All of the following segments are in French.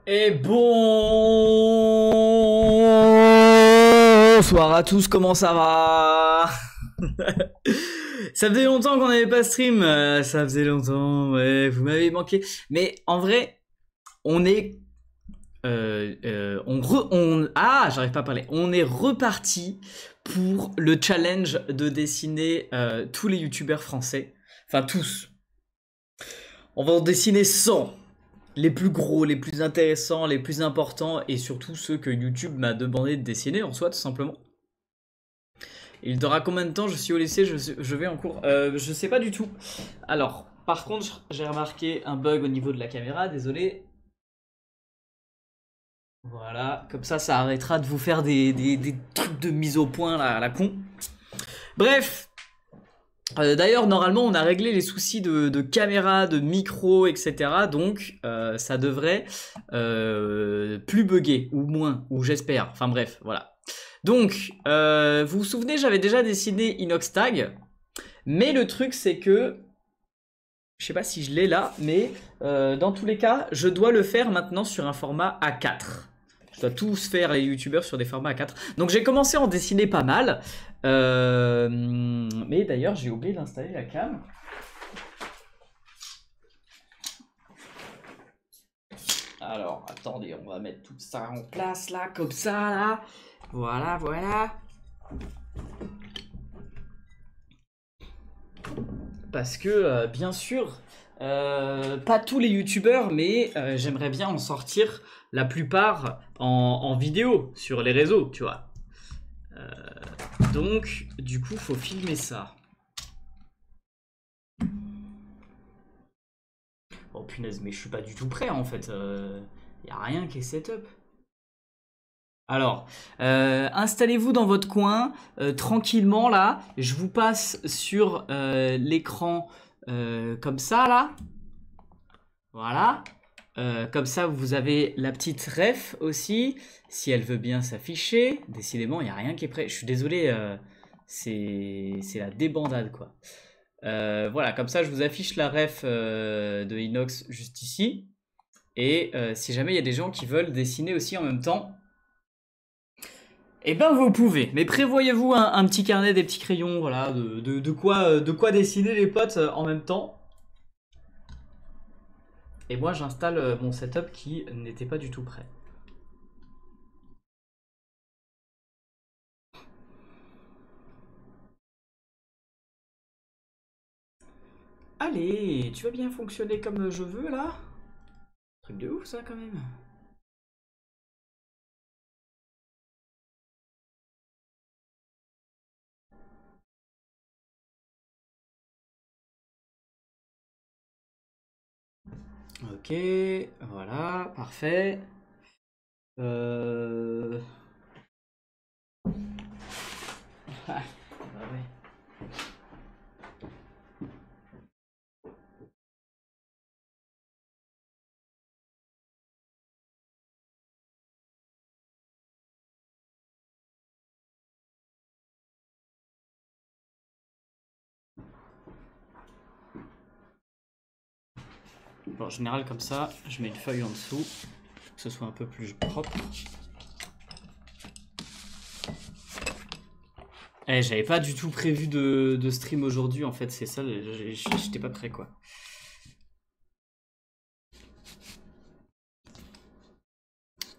Et bonsoir à tous, comment ça va? Ça faisait longtemps qu'on n'avait pas stream, ça faisait longtemps, ouais, vous m'avez manqué. Mais en vrai, on est... j'arrive pas à parler. On est reparti pour le challenge de dessiner tous les youtubeurs français. Enfin tous. On va en dessiner 100. Les plus gros, les plus intéressants, les plus importants et surtout ceux que YouTube m'a demandé de dessiner en soi tout simplement. Il dura combien de temps je suis au lycée, je vais en cours je sais pas du tout. Alors, par contre, j'ai remarqué un bug au niveau de la caméra, désolé. Voilà, comme ça arrêtera de vous faire des trucs de mise au point là, à la con. Bref, d'ailleurs, normalement, on a réglé les soucis de caméra, de micro, etc. Donc, ça devrait plus bugger, ou moins, ou j'espère. Enfin bref, voilà. Donc, vous vous souvenez, j'avais déjà dessiné Inoxtag. Mais le truc, c'est que... Je sais pas si je l'ai là, mais dans tous les cas, je dois le faire maintenant sur un format A4. Je dois tous faire les youtubeurs sur des formats A4. Donc j'ai commencé à en dessiner pas mal. Mais d'ailleurs, j'ai oublié d'installer la cam. Alors, attendez, on va mettre tout ça en place là, comme ça là. Voilà, voilà. Parce que, bien sûr, pas tous les youtubeurs, mais j'aimerais bien en sortir la plupart en vidéo sur les réseaux, tu vois. Donc, du coup, faut filmer ça. Oh punaise, mais je suis pas du tout prêt en fait. Y a rien qui est setup. Alors, installez-vous dans votre coin, tranquillement là. Je vous passe sur l'écran comme ça là. Voilà. Comme ça, vous avez la petite ref aussi, si elle veut bien s'afficher. Décidément, il n'y a rien qui est prêt. Je suis désolé, c'est la débandade quoi. Voilà, comme ça, je vous affiche la ref de Inox juste ici. Et si jamais il y a des gens qui veulent dessiner aussi en même temps, eh ben vous pouvez. Mais prévoyez-vous un petit carnet, des petits crayons, voilà, de quoi dessiner les potes en même temps. Et moi, j'installe mon setup qui n'était pas du tout prêt. Allez, tu vas bien fonctionner comme je veux là? Truc de ouf ça quand même. Ok, voilà, parfait. Euh... Ah, bah ouais. Bon, en général, comme ça, je mets une feuille en dessous, que ce soit un peu plus propre. Eh, j'avais pas du tout prévu de stream aujourd'hui, en fait, c'est ça, j'étais pas prêt, quoi.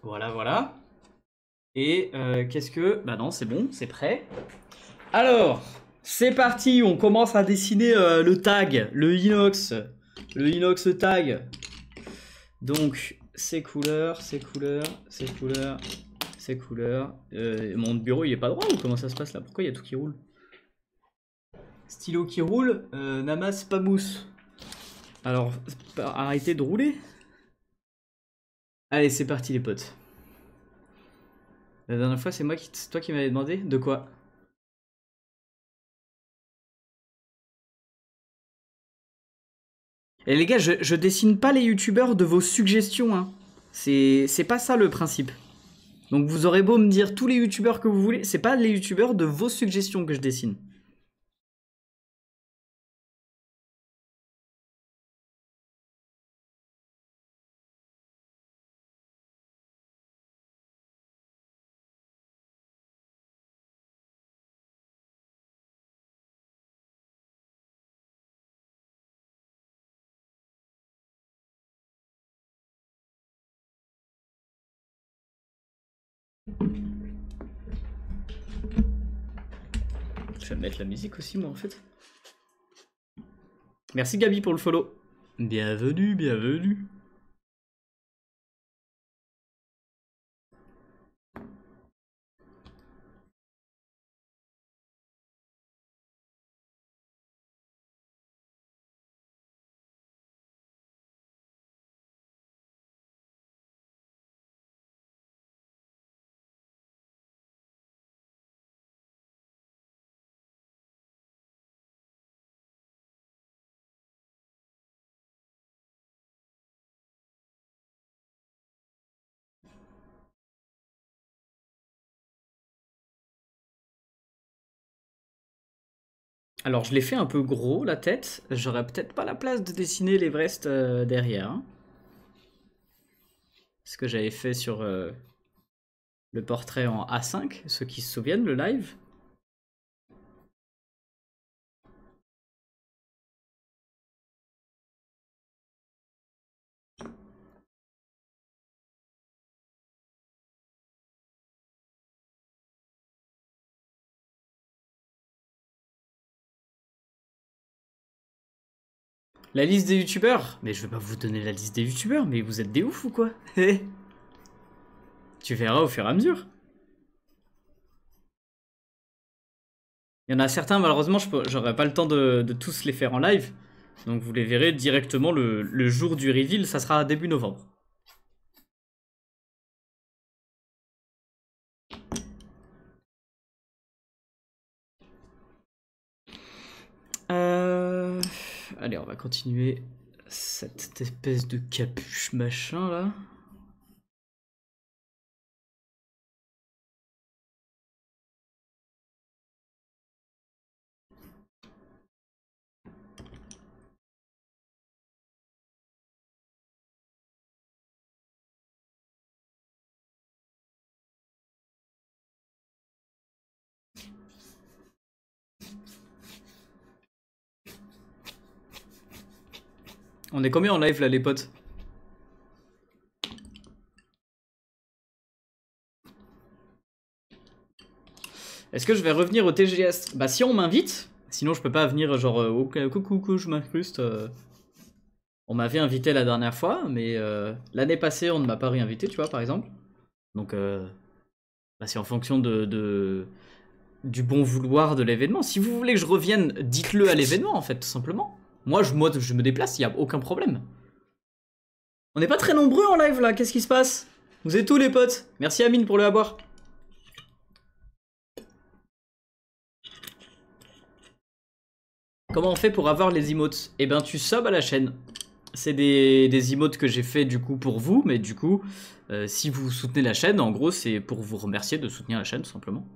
Voilà, voilà. Et qu'est-ce que... Bah non, c'est bon, c'est prêt. Alors, c'est parti, on commence à dessiner le tag, le inox tag. Donc, ces couleurs, ces couleurs, ces couleurs, ces couleurs. Mon bureau, il est pas droit ou comment ça se passe là? Pourquoi il y a tout qui roule? Stylo qui roule, Namas pas mousse. Alors, arrêtez de rouler. Allez, c'est parti les potes. La dernière fois, c'est toi qui m'avais demandé de quoi? Et les gars, je dessine pas les youtubeurs de vos suggestions, hein. C'est pas ça le principe. Donc vous aurez beau me dire tous les youtubeurs que vous voulez, c'est pas les youtubeurs de vos suggestions que je dessine. Je vais mettre la musique aussi, moi, en fait. Merci Gabi pour le follow. Bienvenue, bienvenue. Alors, je l'ai fait un peu gros, la tête. J'aurais peut-être pas la place de dessiner l'Everest derrière. Hein. Ce que j'avais fait sur le portrait en A5, ceux qui se souviennent, le live. La liste des youtubeurs? Mais je vais pas vous donner la liste des youtubeurs, mais vous êtes des oufs ou quoi? Tu verras au fur et à mesure. Il y en a certains, malheureusement, j'aurai pas le temps de tous les faire en live. Donc vous les verrez directement le jour du reveal, ça sera début novembre. Allez, on va continuer cette espèce de capuche machin là. On est combien en live là les potes? Est-ce que je vais revenir au TGS? Bah si on m'invite, sinon je peux pas venir genre coucou je m'incruste. On m'avait invité la dernière fois, mais l'année passée on ne m'a pas réinvité, tu vois par exemple. Donc bah, c'est en fonction du bon vouloir de l'événement. Si vous voulez que je revienne, dites-le à l'événement en fait, tout simplement. Moi je me déplace, il n'y a aucun problème. On n'est pas très nombreux en live là, qu'est-ce qui se passe? Vous êtes tous les potes? Merci Amine pour le avoir. Comment on fait pour avoir les emotes? Eh ben tu subs à la chaîne. C'est des emotes que j'ai fait du coup pour vous, mais du coup, si vous soutenez la chaîne, en gros c'est pour vous remercier de soutenir la chaîne tout simplement.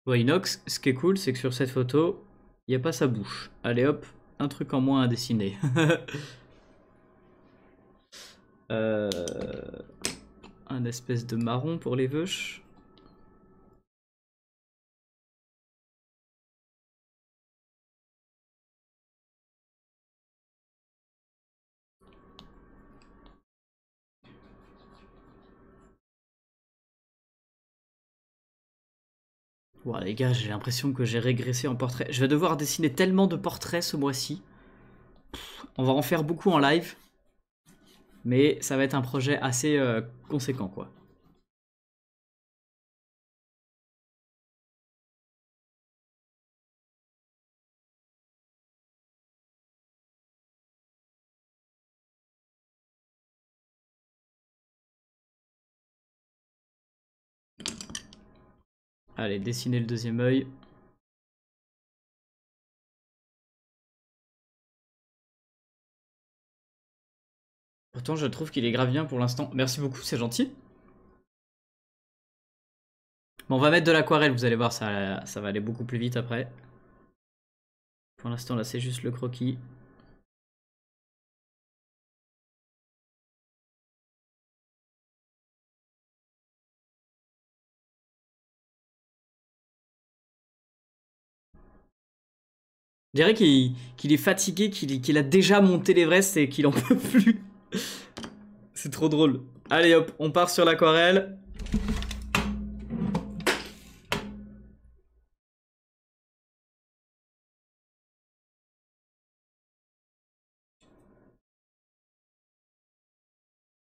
Ouais, Inox, ce qui est cool, c'est que sur cette photo, il n'y a pas sa bouche. Allez hop, un truc en moins à dessiner. euh, un espèce de marron pour les veuches. Wow, les gars, j'ai l'impression que j'ai régressé en portrait. Je vais devoir dessiner tellement de portraits ce mois-ci. On va en faire beaucoup en live. Mais ça va être un projet assez conséquent, quoi. Allez, dessiner le deuxième œil. Pourtant, je trouve qu'il est grave bien pour l'instant. Merci beaucoup, c'est gentil. Bon, on va mettre de l'aquarelle, vous allez voir, ça va aller beaucoup plus vite après. Pour l'instant, là, c'est juste le croquis. Je dirais qu'il est fatigué, qu'il a déjà monté l'Everest et qu'il en peut plus. C'est trop drôle. Allez hop, on part sur l'aquarelle.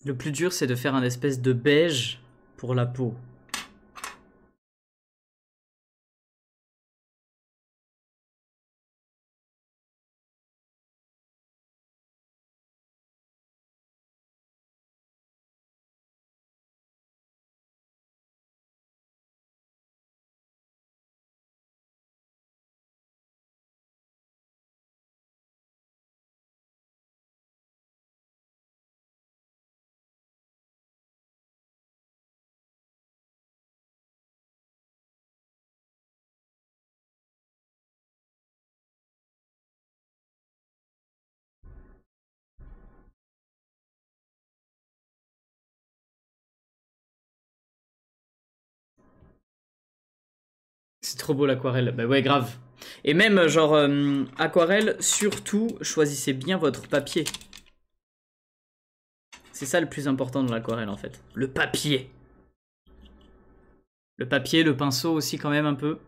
Le plus dur, c'est de faire un espèce de beige pour la peau. C'est trop beau l'aquarelle. Bah ouais, grave. Et même, genre, aquarelle, surtout, choisissez bien votre papier. C'est ça le plus important dans l'aquarelle, en fait. Le papier. Le papier, le pinceau aussi, quand même, un peu.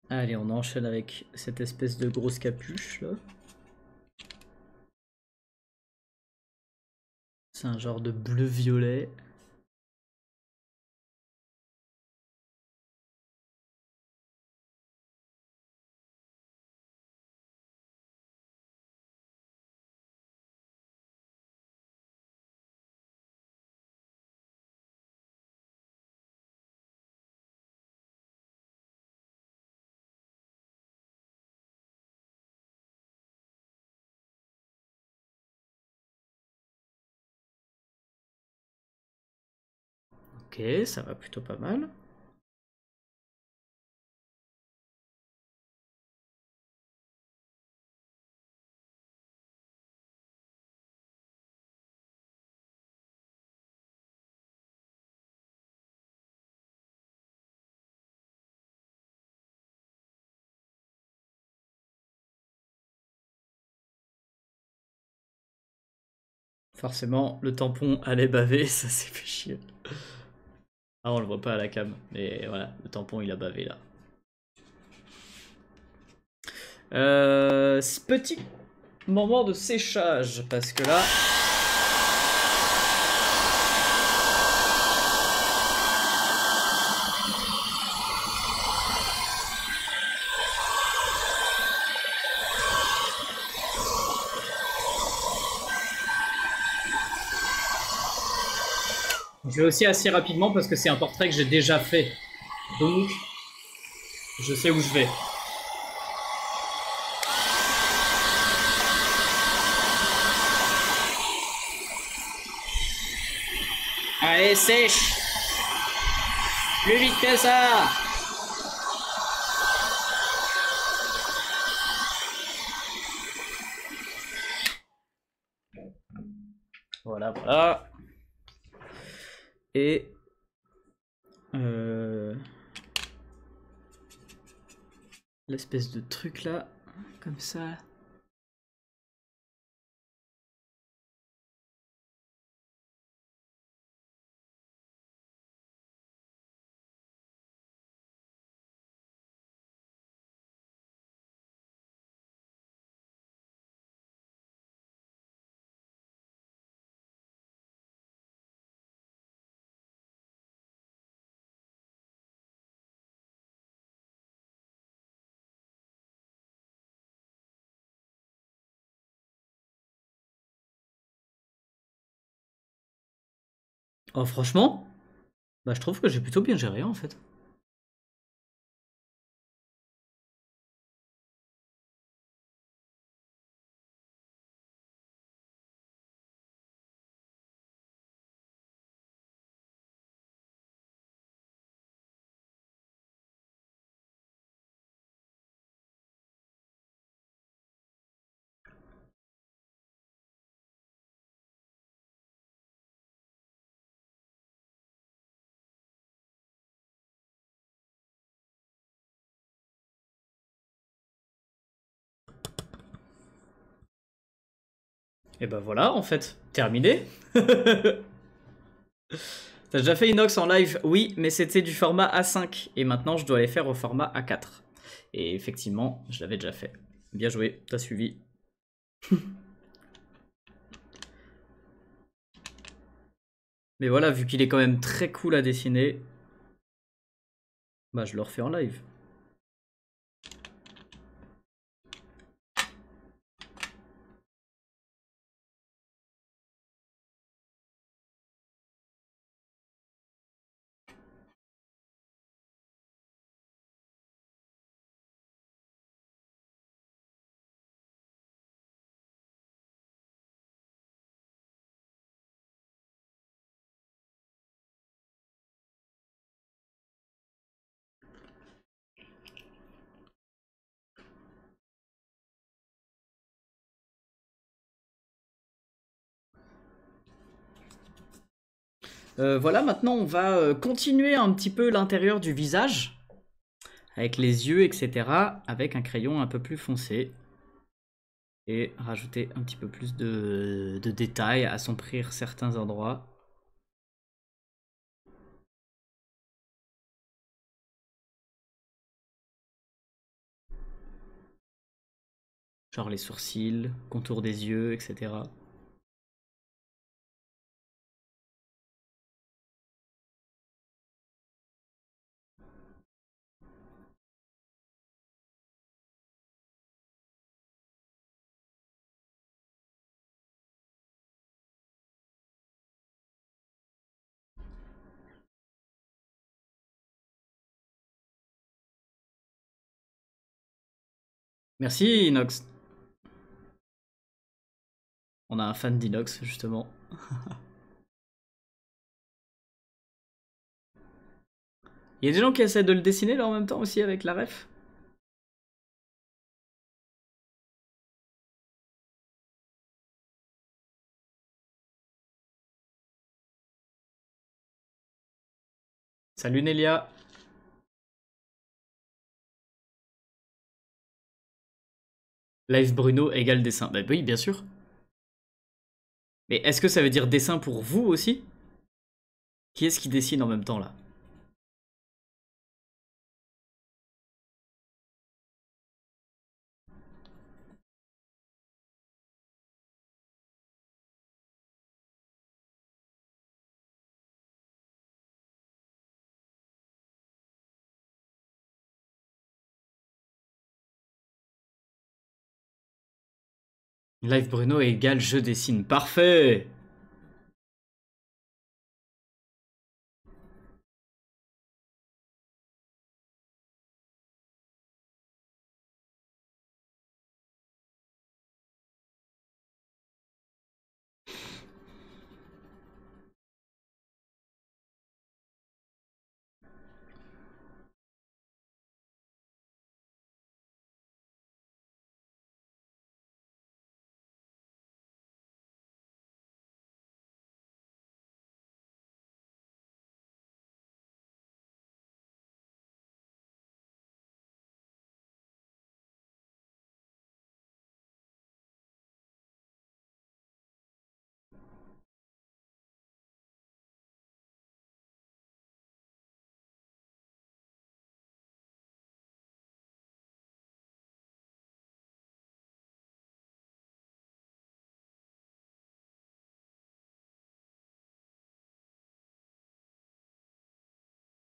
Allez, on enchaîne avec cette espèce de grosse capuche, là. C'est un genre de bleu-violet. Ok, ça va plutôt pas mal. Forcément, le tampon allait baver, ça s'est fait chier. Ah, on le voit pas à la cam, mais voilà, le tampon il a bavé là. Petit moment de séchage, parce que là... Je vais aussi assez rapidement parce que c'est un portrait que j'ai déjà fait. Donc, je sais où je vais. Allez, sèche! Plus vite que ça! Voilà, voilà. Et... l'espèce de truc là, comme ça. Oh, franchement, bah, je trouve que j'ai plutôt bien géré en fait. Et bah voilà, en fait, terminé. T'as déjà fait Inox en live? Oui, mais c'était du format A5. Et maintenant, je dois les faire au format A4. Et effectivement, je l'avais déjà fait. Bien joué, t'as suivi. Mais voilà, vu qu'il est quand même très cool à dessiner, bah je le refais en live. Voilà, maintenant on va continuer un petit peu l'intérieur du visage, avec les yeux, etc., avec un crayon un peu plus foncé. Et rajouter un petit peu plus de détails, assombrir certains endroits. Genre les sourcils, contour des yeux, etc. Merci Inox. On a un fan d'Inox justement. Il y a des gens qui essaient de le dessiner là en même temps aussi avec la ref. Salut Nelia. Live Bruno égale dessin. Bah oui, bien sûr. Mais est-ce que ça veut dire dessin pour vous aussi? Qui est-ce qui dessine en même temps là? Live Bruno égale je dessine. Parfait!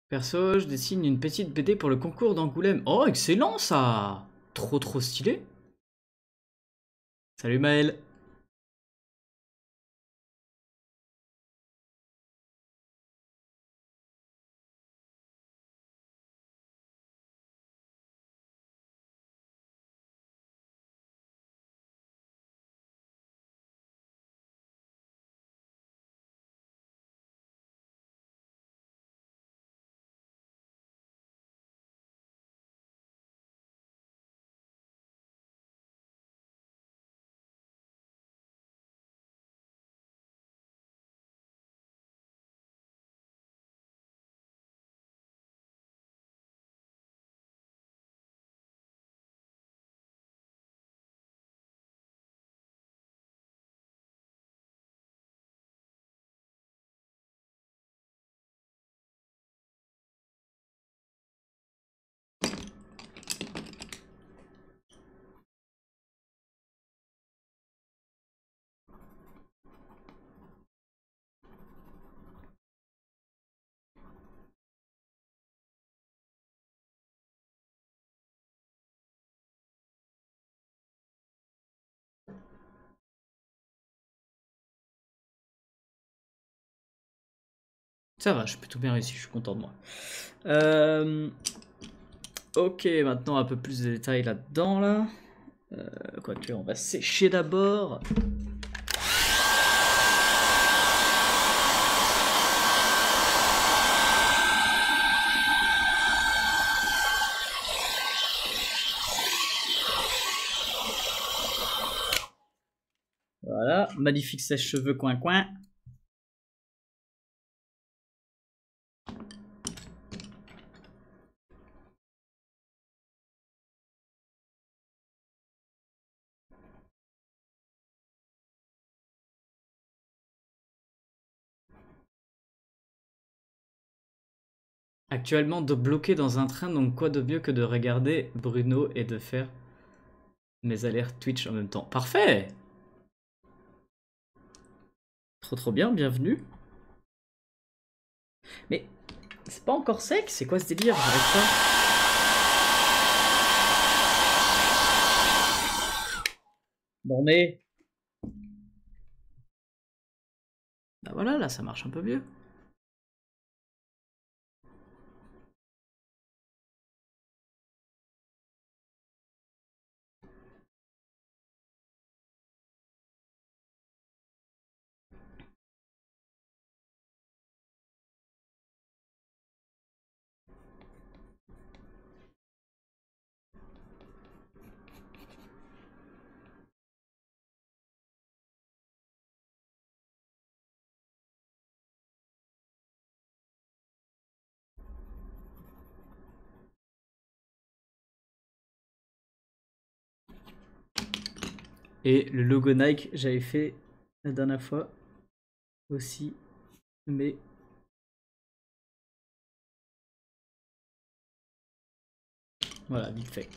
Perso, je dessine une petite BD pour le concours d'Angoulême. Oh, excellent ça! Trop trop stylé. Salut Maël. Ça va, j'ai plutôt bien réussi, je suis content de moi. Ok, maintenant un peu plus de détails là-dedans, là. Quoique, on va sécher d'abord. Voilà, magnifique sèche-cheveux coin-coin. Actuellement bloqué dans un train, donc quoi de mieux que de regarder Bruno et de faire mes alertes Twitch en même temps. Parfait! Trop bien, bienvenue. Mais c'est pas encore sec, c'est quoi ce délire? J'arrive pas. Bon mais... Bah voilà, là ça marche un peu mieux. Et le logo Nike, j'avais fait la dernière fois aussi, mais... Voilà, vite fait.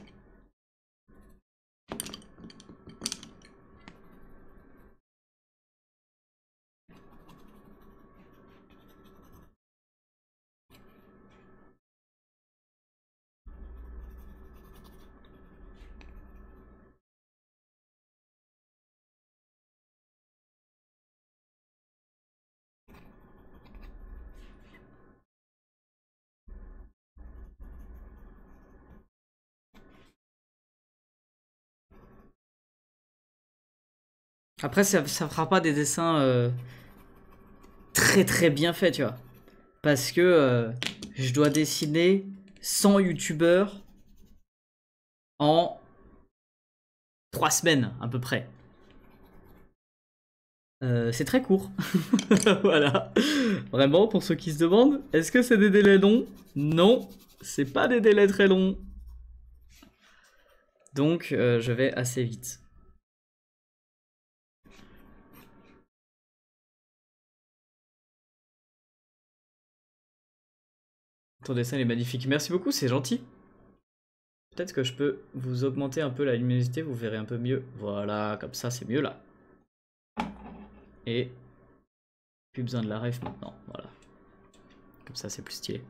Après, ça fera pas des dessins très bien faits, tu vois. Parce que je dois dessiner 100 youtubeurs en 3 semaines à peu près. C'est très court. Voilà. Vraiment, pour ceux qui se demandent, est-ce que c'est des délais longs? Non, c'est pas des délais très longs. Donc, je vais assez vite. Ton dessin est magnifique. Merci beaucoup, c'est gentil. Peut-être que je peux vous augmenter un peu la luminosité, vous verrez un peu mieux. Voilà, comme ça, c'est mieux là. Et plus besoin de la ref maintenant, voilà. Comme ça, c'est plus stylé.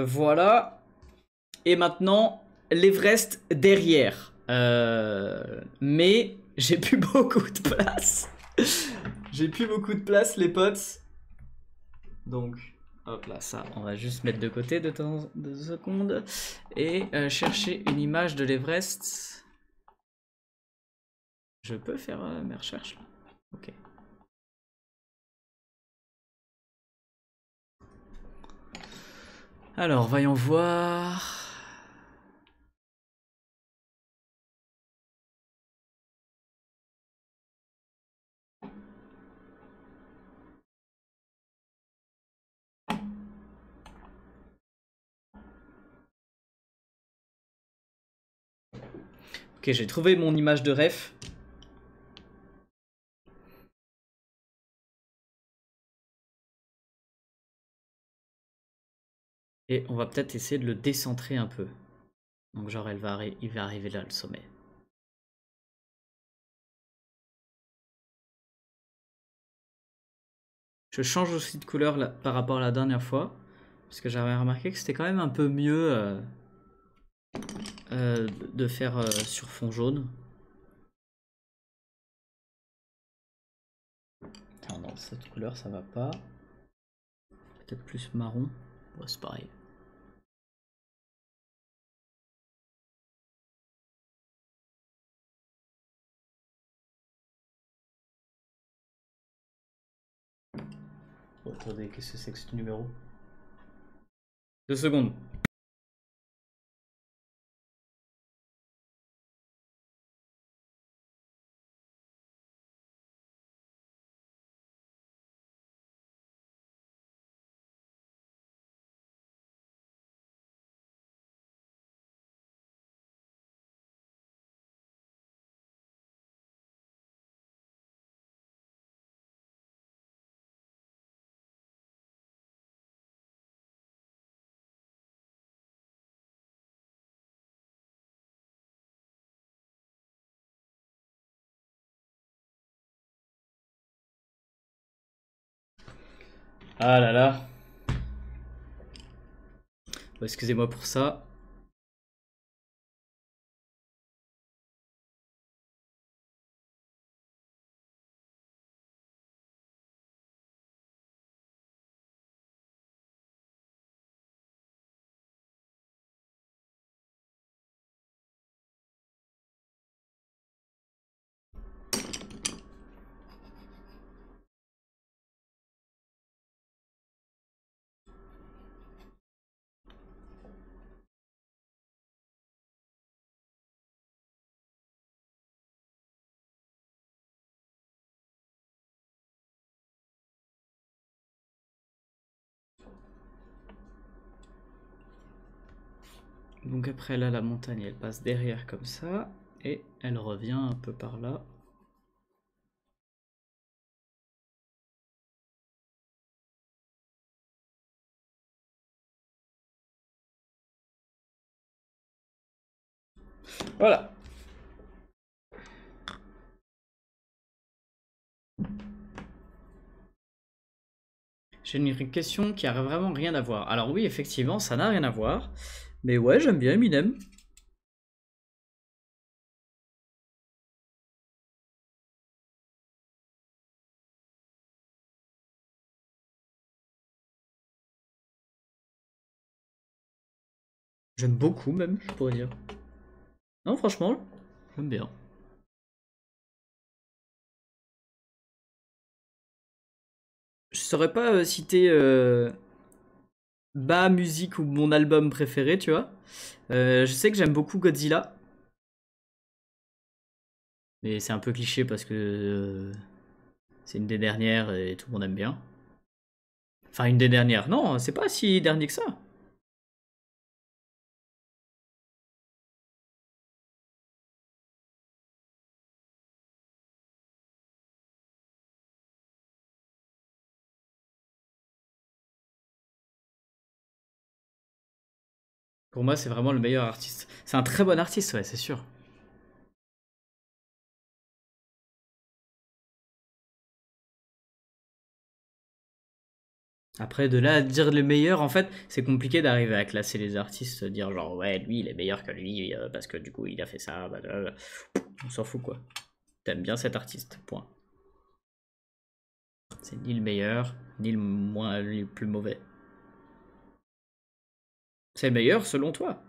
Voilà. Et maintenant, l'Everest derrière. Mais j'ai plus beaucoup de place. J'ai plus beaucoup de place, les potes. Donc, Hop là, ça, on va juste mettre de côté de temps 2 secondes. Et chercher une image de l'Everest. Je peux faire mes recherches là. Ok. Alors, voyons voir. Ok, j'ai trouvé mon image de ref. Et on va peut-être essayer de le décentrer un peu. Donc genre il va arriver là, le sommet. Je change aussi de couleur là, par rapport à la dernière fois. Parce que j'avais remarqué que c'était quand même un peu mieux de faire sur fond jaune. Ah non, cette couleur ça va pas. Peut-être plus marron. Ouais, c'est pareil. Oh, attendez, qu'est-ce que c'est que ce numéro? 2 secondes. Ah là là. Bon, excusez-moi pour ça. Donc après là, la montagne, elle passe derrière comme ça. Et elle revient un peu par là. Voilà. J'ai une question qui a vraiment rien à voir. Alors oui, effectivement, ça n'a rien à voir. Mais ouais, j'aime bien Eminem. J'aime beaucoup même, je pourrais dire. Non, franchement, j'aime bien. Je saurais pas citer ma musique ou mon album préféré, tu vois. Je sais que j'aime beaucoup Godzilla. Mais c'est un peu cliché parce que c'est une des dernières et tout le monde aime bien. Enfin, une des dernières. Non, c'est pas si dernier que ça. Pour moi, c'est vraiment le meilleur artiste. C'est un très bon artiste, ouais, c'est sûr. Après, de là à dire le meilleur, en fait, c'est compliqué d'arriver à classer les artistes, dire genre, ouais, lui, il est meilleur que lui, parce que du coup, il a fait ça, blablabla. On s'en fout, quoi. T'aimes bien cet artiste, point. C'est ni le meilleur, ni le moins, le plus mauvais. C'est le meilleur selon toi.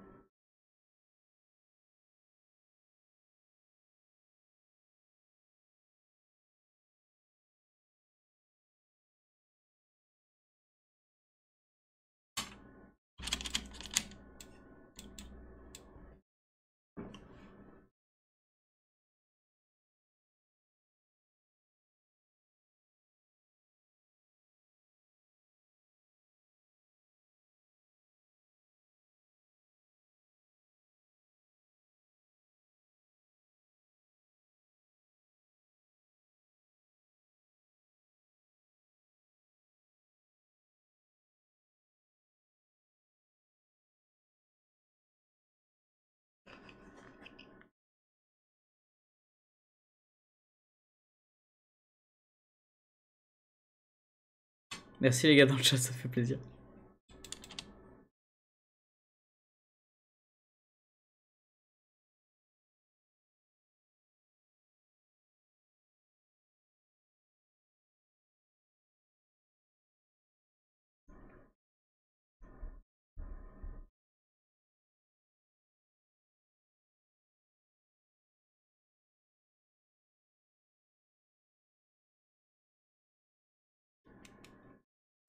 Merci les gars dans le chat, ça fait plaisir.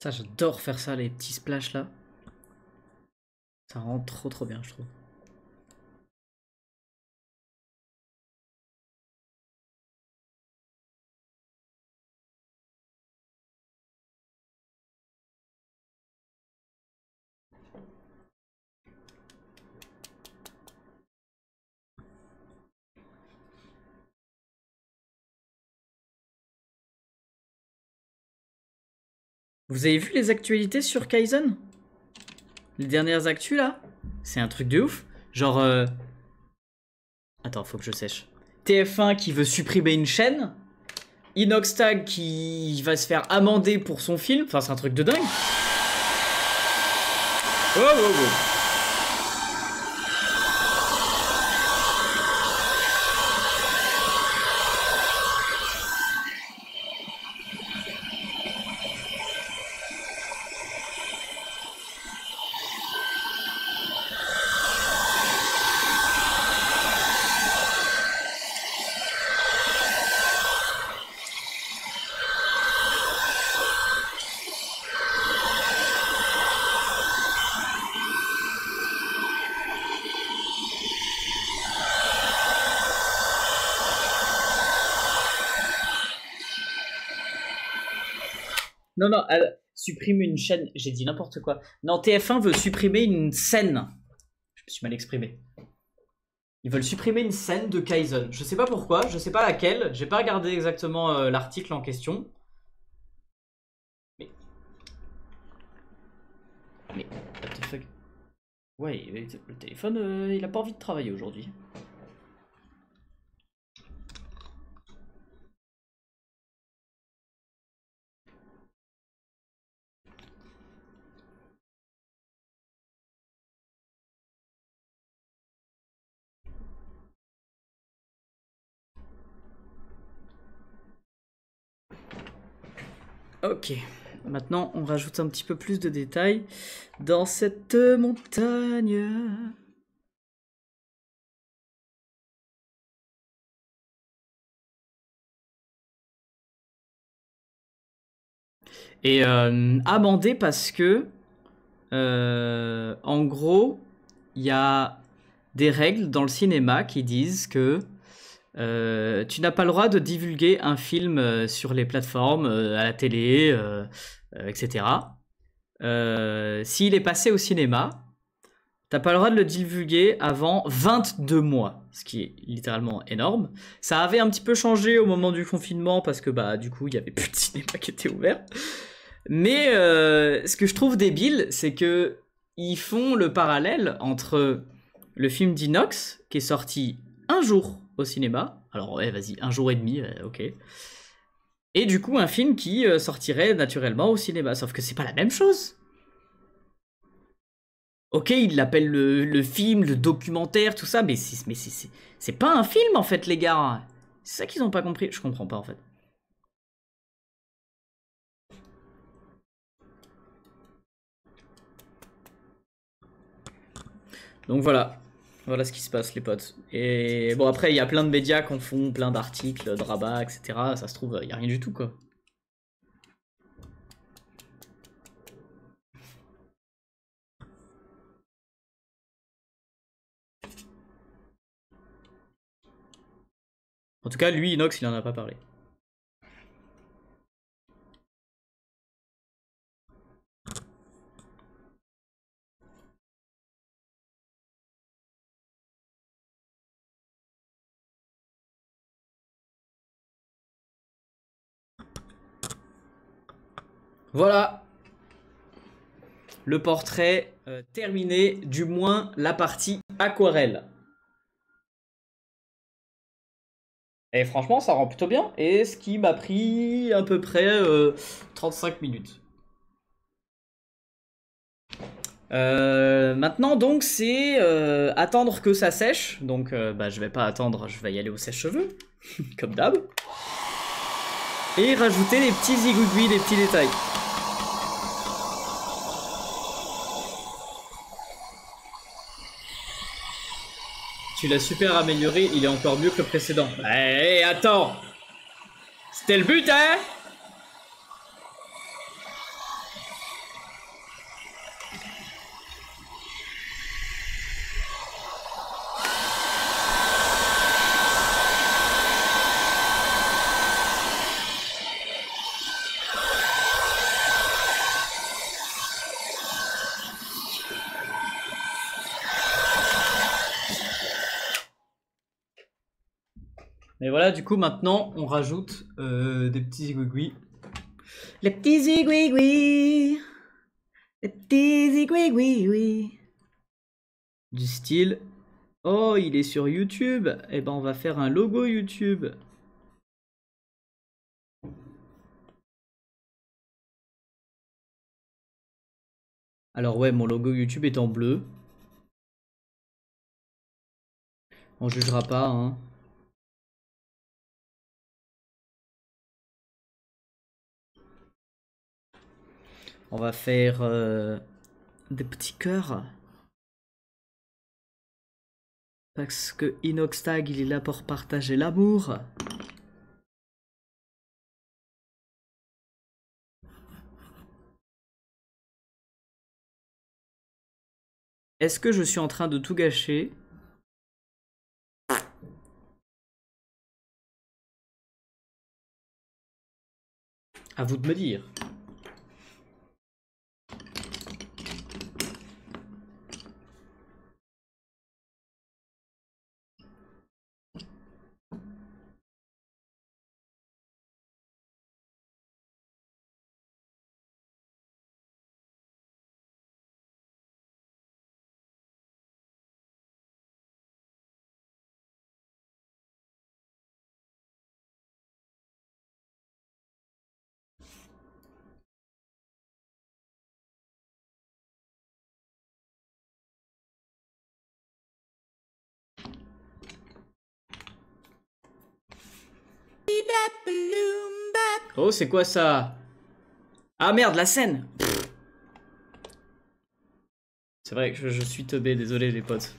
Ça, j'adore faire ça, les petits splashs là. Ça rend trop bien, je trouve. Vous avez vu les actualités sur Kaizen? Les dernières actus là? C'est un truc de ouf. Genre... Attends, faut que je sèche. TF1 qui veut supprimer une chaîne. Inoxtag qui va se faire amender pour son film. Enfin, c'est un truc de dingue. Oh, oh, oh. Non, non, elle supprime une chaîne. J'ai dit n'importe quoi. Non, TF1 veut supprimer une scène. Je me suis mal exprimé. Ils veulent supprimer une scène de Kaizen. Je sais pas pourquoi, je sais pas laquelle. J'ai pas regardé exactement l'article en question. Mais, what the fuck? Ouais, le téléphone, il a pas envie de travailler aujourd'hui. Ok, maintenant on rajoute un petit peu plus de détails dans cette montagne. Et amendé parce que, en gros, il y a des règles dans le cinéma qui disent que tu n'as pas le droit de divulguer un film sur les plateformes, à la télé, etc. S'il est passé au cinéma, t'as pas le droit de le divulguer avant 22 mois, ce qui est littéralement énorme. Ça avait un petit peu changé au moment du confinement parce que bah du coup il y avait plus de cinéma qui était ouvert. Mais ce que je trouve débile, c'est que ils font le parallèle entre le film d'Inox qui est sorti un jour au cinéma. Alors ouais, vas-y, un jour et demi, ok. Et du coup un film qui sortirait naturellement au cinéma, sauf que c'est pas la même chose. Ok, ils l'appellent le film, le documentaire, tout ça, mais c'est pas un film en fait, les gars. C'est ça qu'ils ont pas compris. Je comprends pas en fait. Donc voilà. Voilà ce qui se passe les potes. Et bon après il y a plein de médias qui en font, plein d'articles, de rabats, etc. Ça se trouve, il n'y a rien du tout quoi. En tout cas lui Inox il en a pas parlé. Voilà. Le portrait terminé, du moins la partie aquarelle. Et franchement, ça rend plutôt bien. Et ce qui m'a pris à peu près 35 minutes. Maintenant, donc, c'est attendre que ça sèche. Donc, bah, je vais pas attendre, je vais y aller au sèche-cheveux, comme d'hab. Et rajouter les petits zigouigouis, les petits détails. Tu l'as super amélioré, il est encore mieux que le précédent. Eh, attends! C'était le but, hein? Et voilà, du coup, maintenant, on rajoute des petits zigouigouis. Les petits zigouigouis. Les petits zigouigouis. Du style, oh, il est sur YouTube. Eh ben, on va faire un logo YouTube. Alors ouais, mon logo YouTube est en bleu. On jugera pas, hein. On va faire des petits cœurs. Parce que Inoxtag, il est là pour partager l'amour. Est-ce que je suis en train de tout gâcher? À vous de me dire. Oh, c'est quoi ça? Ah merde, la scène! C'est vrai que je suis teubé, désolé les potes.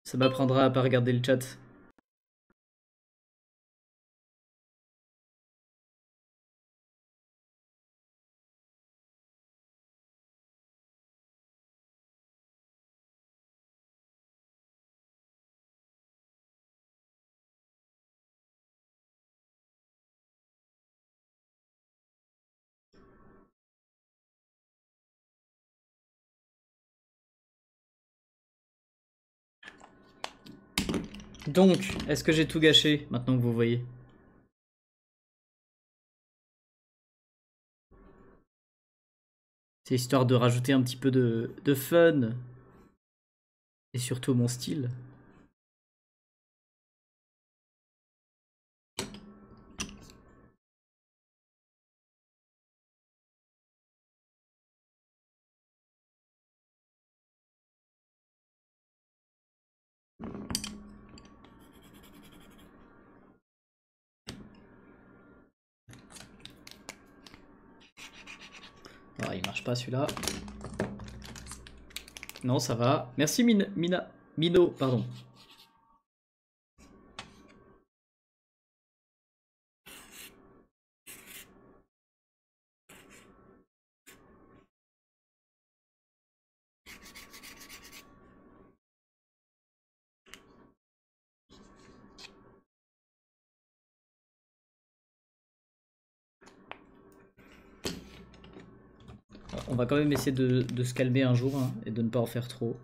Ça m'apprendra à pas regarder le chat. Donc, est-ce que j'ai tout gâché maintenant que vous voyez? C'est histoire de rajouter un petit peu de fun. Et surtout mon style. Ah, il marche pas celui-là. Non, ça va. Merci Mino, pardon. On va quand même essayer de se calmer un jour hein, et de ne pas en faire trop.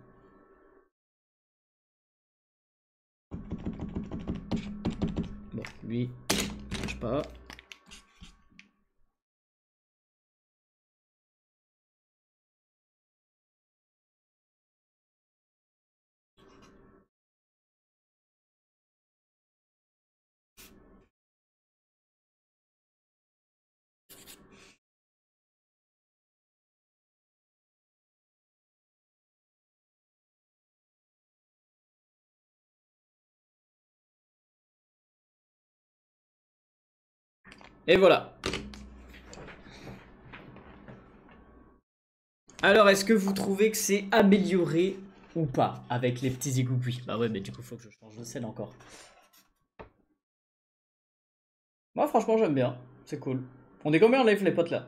Bon, lui, ça marche pas. Et voilà. Alors, est-ce que vous trouvez que c'est amélioré ou pas avec les petits égouts-gouis? Bah ouais, mais du coup, faut que je change de scène encore. Moi, franchement, j'aime bien. C'est cool. On est combien en live, les potes, là?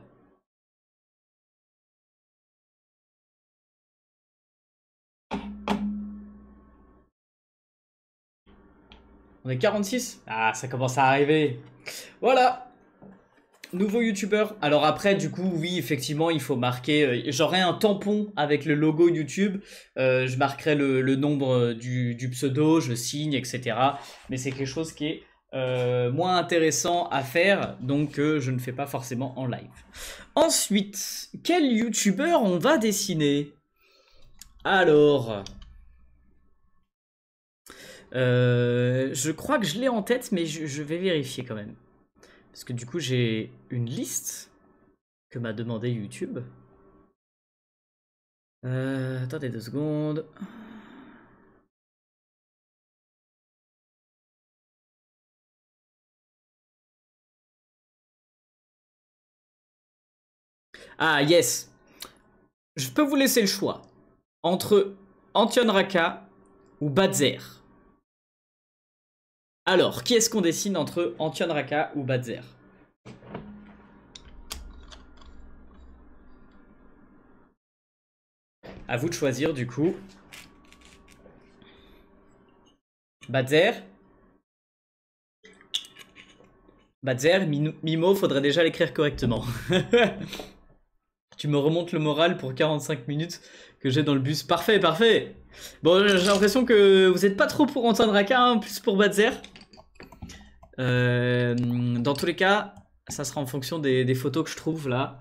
On est 46? Ah, ça commence à arriver. Voilà. Nouveau youtubeur. Alors après, du coup, oui, effectivement, il faut marquer. J'aurai un tampon avec le logo YouTube. Je marquerai le nombre du pseudo, je signe, etc. Mais c'est quelque chose qui est moins intéressant à faire, donc je ne fais pas forcément en live. Ensuite, quel youtubeur on va dessiner? Alors, je crois que je l'ai en tête, mais je vais vérifier quand même. Parce que du coup, j'ai une liste que m'a demandé YouTube. Attendez 2 secondes. Ah, yes. Je peux vous laisser le choix entre Antion Raka ou Badzer. Alors, qui est-ce qu'on dessine entre Antion Raka ou Badzer? À vous de choisir du coup. Badzer. Badzer, Mimo, faudrait déjà l'écrire correctement. Tu me remontes le moral pour 45 minutes que j'ai dans le bus. Parfait, parfait. Bon, j'ai l'impression que vous n'êtes pas trop pour Antoine Raka, hein, plus pour Badzer. Dans tous les cas, ça sera en fonction des photos que je trouve là.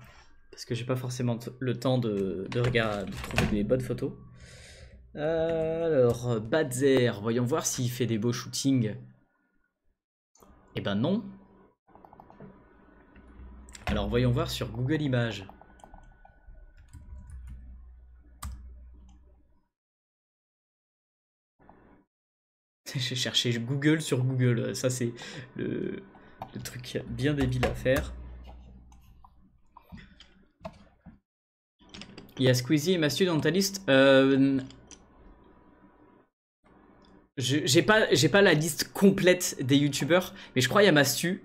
Parce que j'ai pas forcément le temps de trouver des bonnes photos. Alors, Badzer, voyons voir s'il fait des beaux shootings. Eh ben non. Alors, voyons voir sur Google Images. J'ai cherché Google sur Google. Ça, c'est le truc bien débile à faire. Il y a Squeezie et Mastu dans ta liste. J'ai pas la liste complète des youtubeurs, mais je crois qu'il y a Mastu.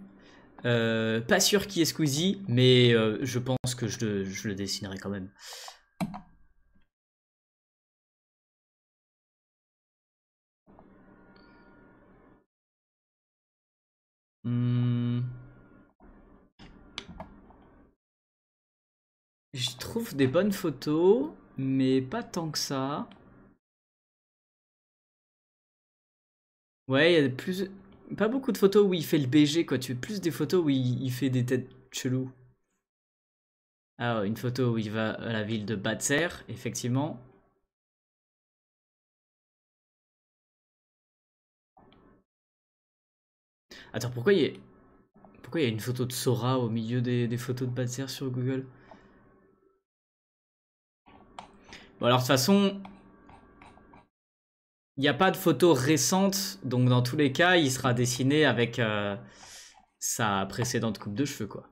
Pas sûr qui est Squeezie, mais je pense que je le dessinerai quand même. Je trouve des bonnes photos, mais pas tant que ça. Ouais, il y a pas beaucoup de photos où il fait le BG, quoi. Tu veux plus des photos où il fait des têtes cheloues. Ah, une photo où il va à la ville de Badzer, effectivement. Attends, pourquoi il y a une photo de Sora au milieu des photos de Badzer sur Google? Bon, alors de toute façon, il n'y a pas de photo récente, donc dans tous les cas, il sera dessiné avec sa précédente coupe de cheveux, quoi.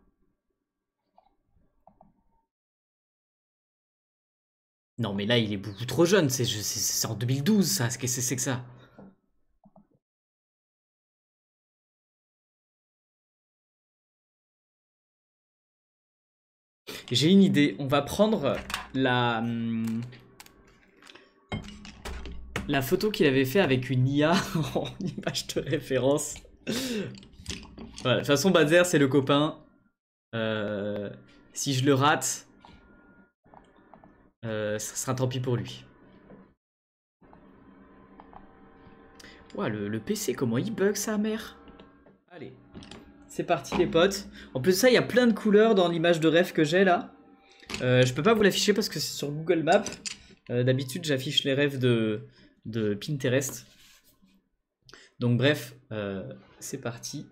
Non, mais là, il est beaucoup trop jeune. C'est en 2012, ça. Qu'est-ce que c'est que ça? J'ai une idée. On va prendre la, la photo qu'il avait fait avec une IA en image de référence. Voilà, de toute façon, Badzer, c'est le copain. Si je le rate, ça sera tant pis pour lui. Ouah, le PC, comment il bug sa mère? Allez, c'est parti les potes. En plus de ça, il y a plein de couleurs dans l'image de rêve que j'ai là. Je peux pas vous l'afficher parce que c'est sur Google Maps. D'habitude, j'affiche les rêves de Pinterest. Donc bref, c'est parti.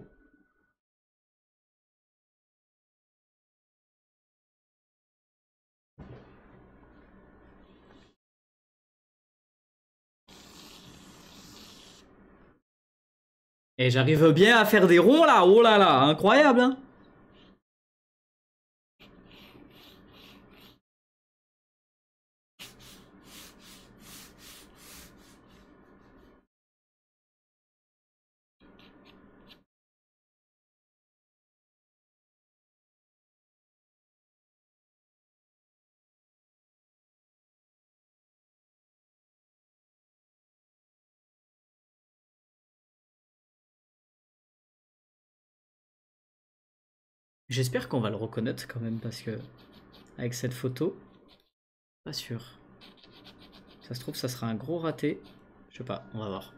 Et j'arrive bien à faire des ronds là, oh là là, incroyable hein. J'espère qu'on va le reconnaître quand même parce que avec cette photo, pas sûr. Ça se trouve ça sera un gros raté. Je sais pas, on va voir.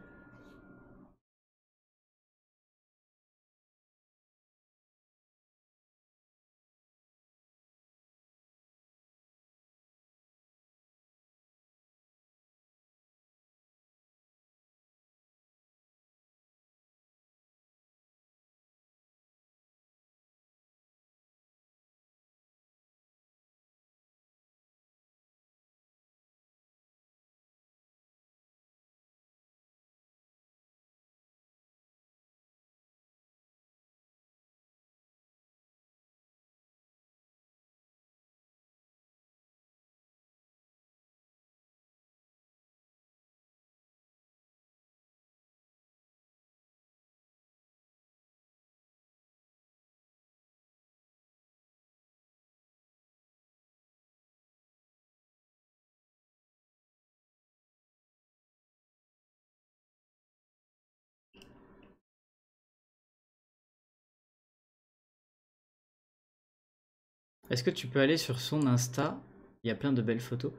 Est-ce que tu peux aller sur son Insta? Il y a plein de belles photos.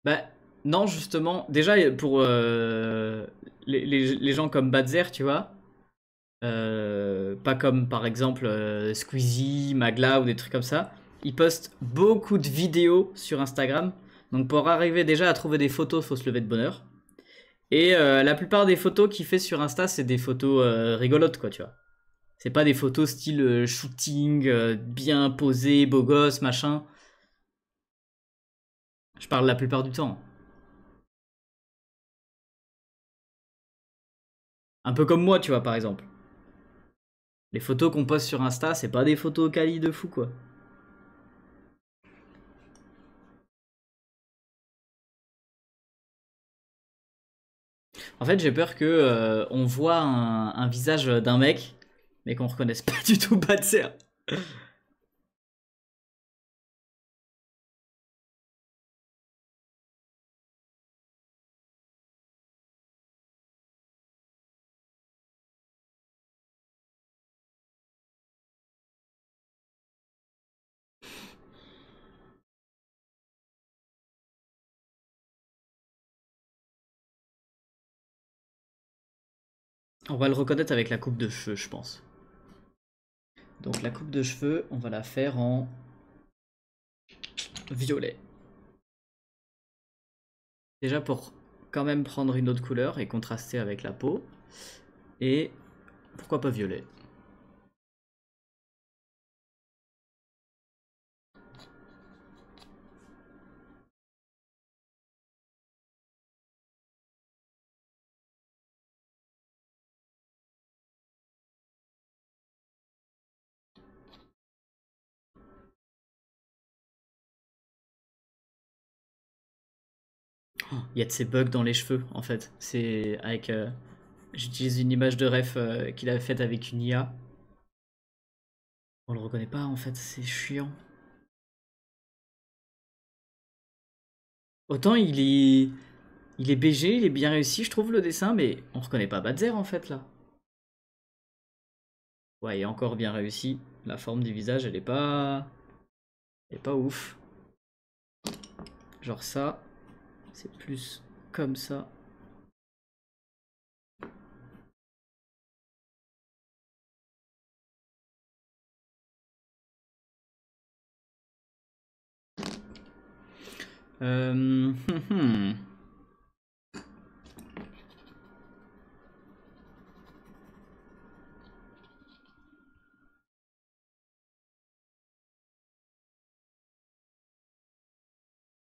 Bah non justement, déjà pour les gens comme Badzer, tu vois, pas comme par exemple Squeezie, Magla ou des trucs comme ça. Ils postent beaucoup de vidéos sur Instagram. Donc pour arriver déjà à trouver des photos, faut se lever de bonne heure. Et la plupart des photos qu'il fait sur Insta, c'est des photos rigolotes, quoi, tu vois. C'est pas des photos style shooting, bien posé, beau gosse, machin. Je parle la plupart du temps. Un peu comme moi, tu vois, par exemple. Les photos qu'on poste sur Insta, c'est pas des photos quali de fou, quoi. En fait, j'ai peur que on voit un visage d'un mec, mais qu'on reconnaisse pas du tout Batser. On va le reconnaître avec la coupe de cheveux, je pense. Donc la coupe de cheveux, on va la faire en violet. Déjà pour quand même prendre une autre couleur et contraster avec la peau. Et pourquoi pas violet? Il y a de ces bugs dans les cheveux, en fait. C'est avec... j'utilise une image de ref qu'il avait faite avec une IA. On le reconnaît pas, en fait. C'est chiant. Autant il est BG, il est bien réussi, je trouve, le dessin, mais on reconnaît pas Badzer, en fait, là. Ouais, il est encore bien réussi. La forme du visage, elle est pas... Elle est pas ouf. Genre ça, c'est plus comme ça. Euh...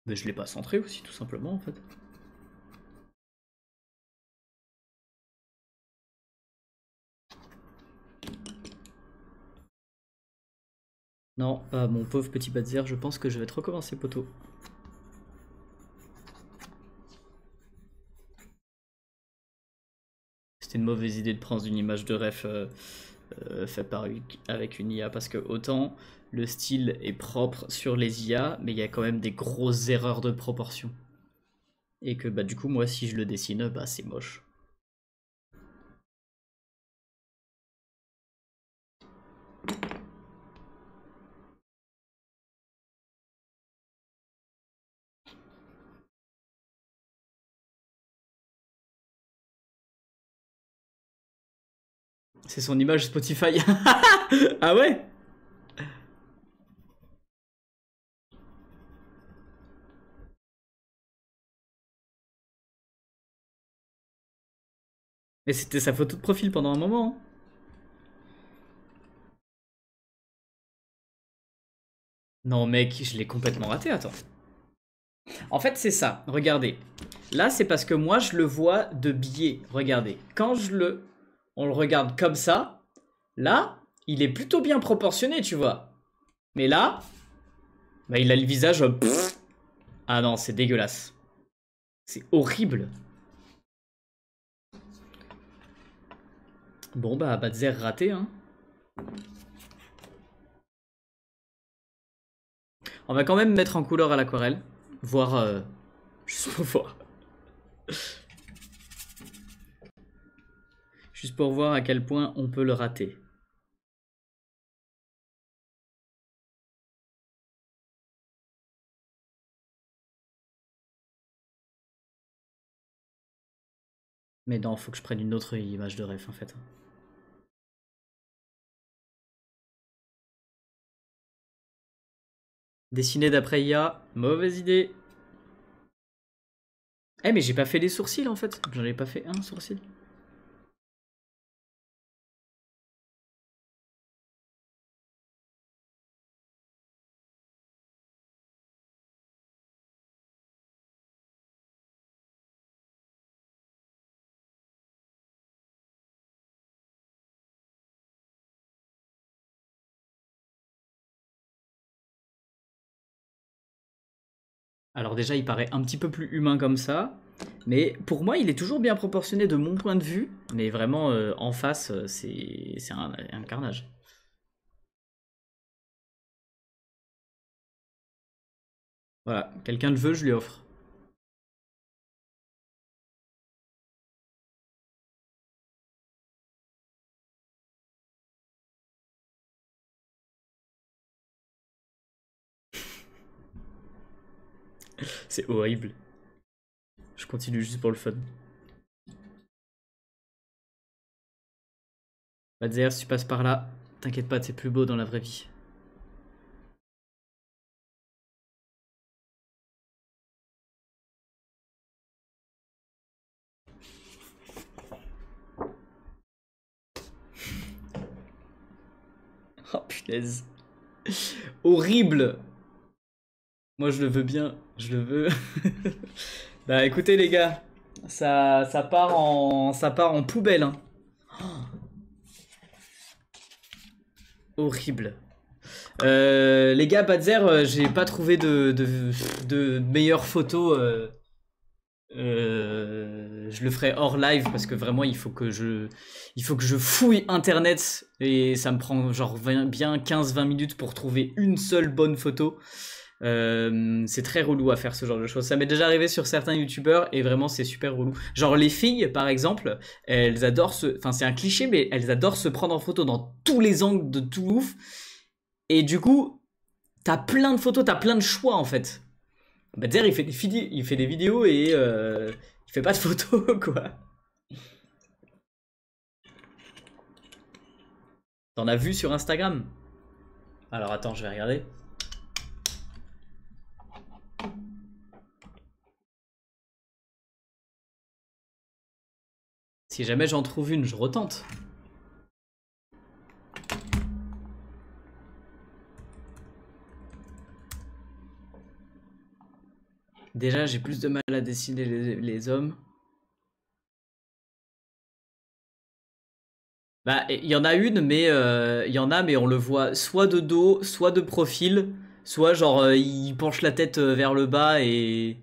Mais je l'ai pas centré aussi, tout simplement, en fait. Non, mon pauvre petit Badzer, je pense que je vais te recommencer, poteau. C'était une mauvaise idée de prendre une image de ref faite avec une IA, parce que autant le style est propre sur les IA, mais il y a quand même des grosses erreurs de proportion. Et que bah du coup, moi, si je le dessine, bah c'est moche. C'est son image Spotify. Ah ouais? Mais c'était sa photo de profil pendant un moment, hein. Non mec, je l'ai complètement raté, attends. En fait c'est ça, regardez. Là c'est parce que moi je le vois de biais, regardez. Quand on le regarde comme ça, là, il est plutôt bien proportionné, tu vois. Mais là, bah, il a le visage... Ah non, c'est dégueulasse. C'est horrible. Bon bah, Badzer raté, hein. On va quand même mettre en couleur à l'aquarelle. Voir... juste pour voir. Juste pour voir à quel point on peut le rater. Mais non, faut que je prenne une autre image de ref en fait. Dessiner d'après IA, mauvaise idée. Eh mais j'ai pas fait les sourcils en fait. J'en ai pas fait un sourcil. Alors déjà il paraît un petit peu plus humain comme ça. Mais pour moi il est toujours bien proportionné de mon point de vue. Mais vraiment en face c'est un carnage. Voilà, quelqu'un le veut, je lui offre. C'est horrible. Je continue juste pour le fun. Badzer, si tu passes par là, t'inquiète pas, t'es plus beau dans la vraie vie. Oh punaise. Horrible. Moi je le veux bien, je le veux. Bah écoutez les gars, ça part en poubelle, hein. Horrible. Les gars, Badzer, j'ai pas trouvé de meilleures photos Je le ferai hors live parce que vraiment il faut que je fouille internet et ça me prend genre bien 15-20 minutes pour trouver une seule bonne photo. C'est très relou à faire ce genre de choses. Ça m'est déjà arrivé sur certains youtubeurs et vraiment c'est super relou. Genre les filles par exemple, elles adorent enfin c'est un cliché mais elles adorent se prendre en photo dans tous les angles de tout ouf. Et du coup, t'as plein de photos, t'as plein de choix en fait. Badzer il fait des vidéos et il fait pas de photos quoi. T'en as vu sur Instagram? Alors attends, je vais regarder. Si jamais j'en trouve une, je retente. Déjà, j'ai plus de mal à dessiner les hommes. Bah, il y en a une, mais il y en a, mais on le voit soit de dos, soit de profil, soit genre il penche la tête vers le bas et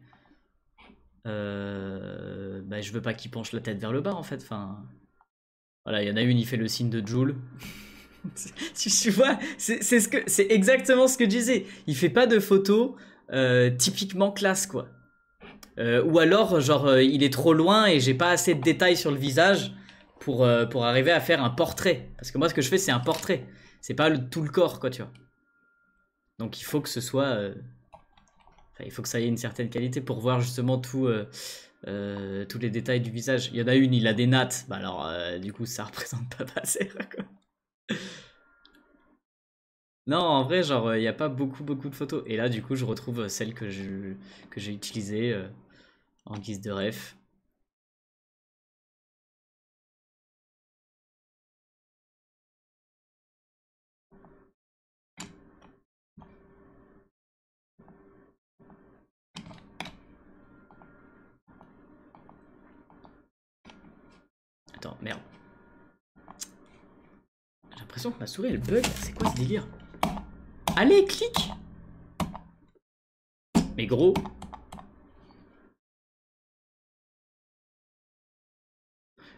bah je veux pas qu'il penche la tête vers le bas en fait. Enfin, voilà, il y en a une, il fait le signe de Joule. Tu vois, c'est exactement ce que je disais. Il fait pas de photos typiquement classe quoi. Ou alors genre il est trop loin et j'ai pas assez de détails sur le visage pour arriver à faire un portrait. Parce que moi ce que je fais c'est un portrait. C'est pas tout le corps quoi tu vois. Donc il faut que ce soit... il faut que ça ait une certaine qualité pour voir justement tous les détails du visage. Il y en a une, il a des nattes. Bah alors du coup ça représente pas assez quoi. Non, en vrai, genre, il n'y a pas beaucoup de photos. Et là, du coup, je retrouve celle que j'ai utilisée en guise de ref. Attends, merde. J'ai l'impression que ma souris, elle bug. C'est quoi ce délire? Allez, clique! Mais gros.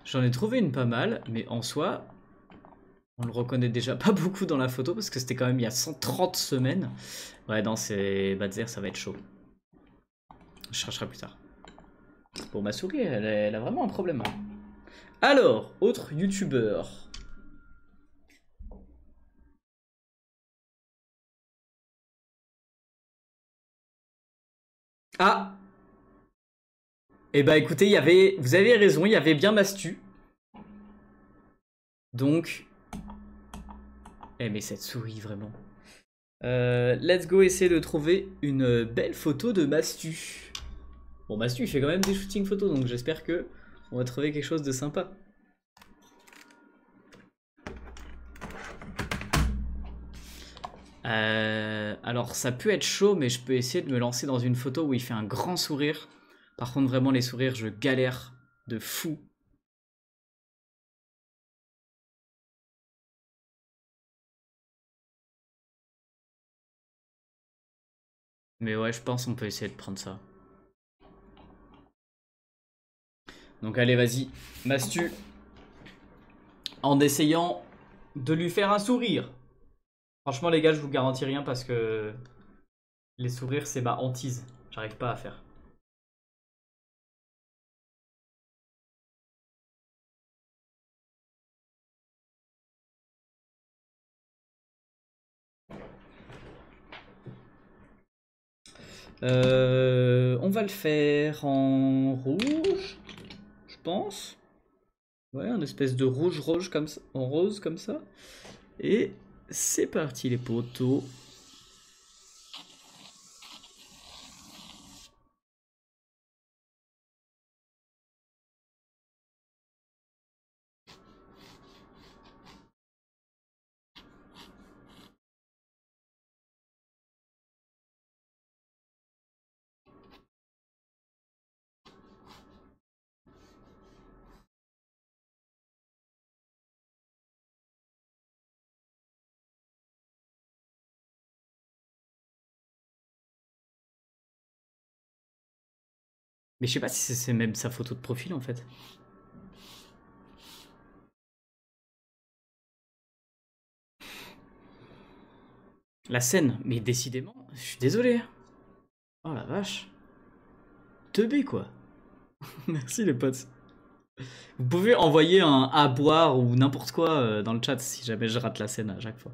J'en ai trouvé une pas mal, mais en soi, on le reconnaît déjà pas beaucoup dans la photo parce que c'était quand même il y a 130 semaines. Ouais, non, c'est Badzer, ça va être chaud. Je chercherai plus tard. Bon, ma souris, elle a vraiment un problème. Alors, autre youtubeur. Ah! Eh bah écoutez, vous avez raison, il y avait bien Mastu. Donc... Eh mais cette souris, vraiment. Let's go essayer de trouver une belle photo de Mastu. Bon, Mastu, il fait quand même des shootings photos, donc j'espère que on va trouver quelque chose de sympa. Alors, ça peut être chaud, mais je peux essayer de me lancer dans une photo où il fait un grand sourire. Par contre, vraiment, les sourires, je galère de fou. Mais ouais, je pense qu'on peut essayer de prendre ça. Donc allez, vas-y, Mastu. En essayant de lui faire un sourire. Franchement, les gars, je vous garantis rien parce que les sourires, c'est ma hantise. J'arrive pas à faire. On va le faire en rouge, je pense. Ouais, un espèce de rouge comme ça, en rose comme ça. Et c'est parti les potos. Mais je sais pas si c'est même sa photo de profil en fait. La scène, mais décidément, je suis désolé. Oh la vache. Teubé quoi. Merci les potes. Vous pouvez envoyer un à boire ou n'importe quoi dans le chat si jamais je rate la scène à chaque fois.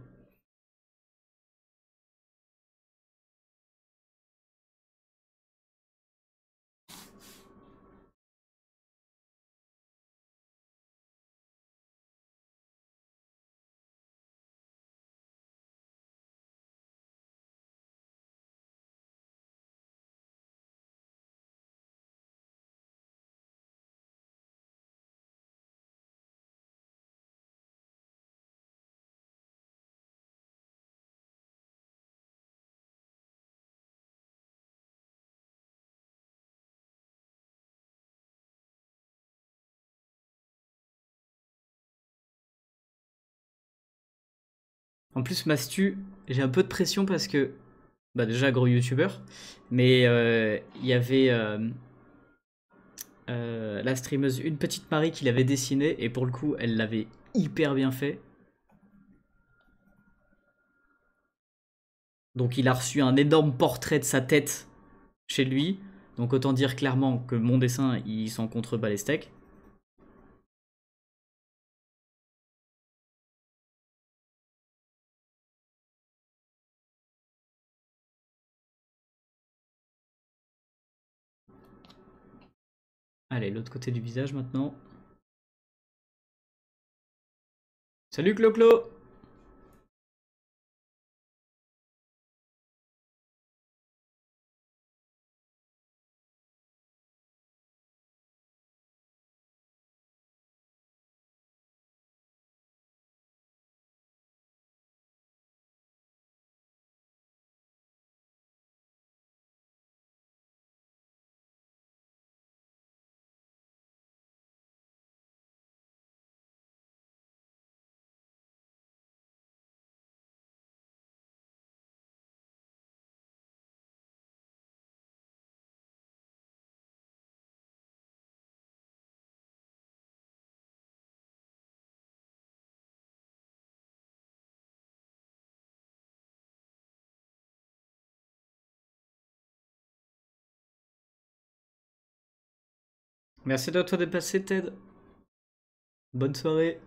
En plus, Mastu, j'ai un peu de pression parce que, bah déjà gros youtubeur, mais il y avait la streameuse Une Petite Marie qui l'avait dessinée et pour le coup, elle l'avait hyper bien fait. Donc il a reçu un énorme portrait de sa tête chez lui. Donc autant dire clairement que mon dessin, il s'en contrebat les steaks. Allez, l'autre côté du visage maintenant. Salut Clo-Clo! Merci de toi de passer, Ted. Bonne soirée.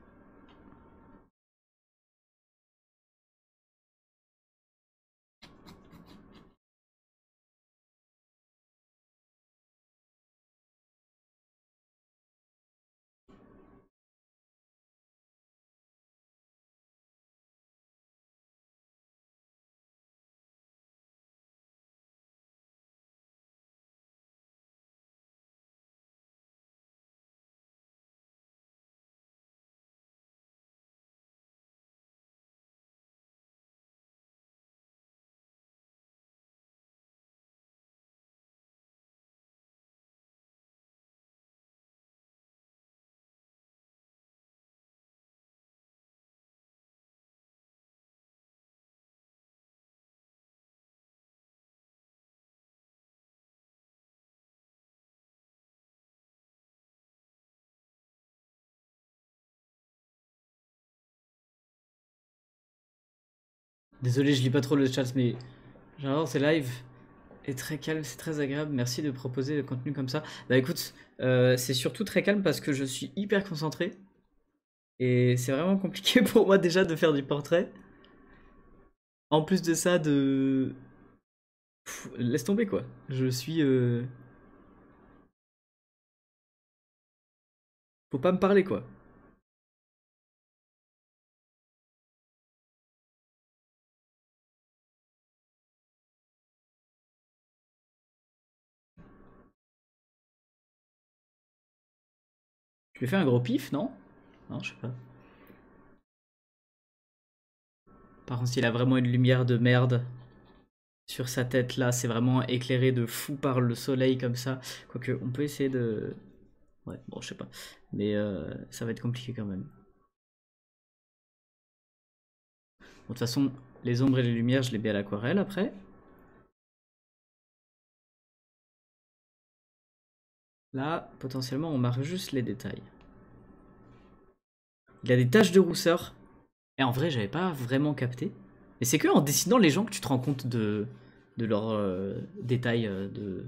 Désolé, je lis pas trop le chat, mais j'adore ces lives. Est très calme, c'est très agréable. Merci de proposer le contenu comme ça. Bah écoute, c'est surtout très calme parce que je suis hyper concentré. Et c'est vraiment compliqué pour moi déjà de faire du portrait. En plus de ça, laisse tomber quoi. Je suis... Faut pas me parler quoi. Je lui ai fait un gros pif, non? Non, je sais pas. Par contre, s'il a vraiment une lumière de merde sur sa tête là, c'est vraiment éclairé de fou par le soleil comme ça. Quoique, on peut essayer de... Ouais, bon, je sais pas. Mais ça va être compliqué quand même. Bon, de toute façon, les ombres et les lumières, je les mets à l'aquarelle après. Là, potentiellement, on marque juste les détails. Il a des taches de rousseur. Et en vrai, j'avais pas vraiment capté. Mais c'est que en dessinant les gens que tu te rends compte de leurs détails de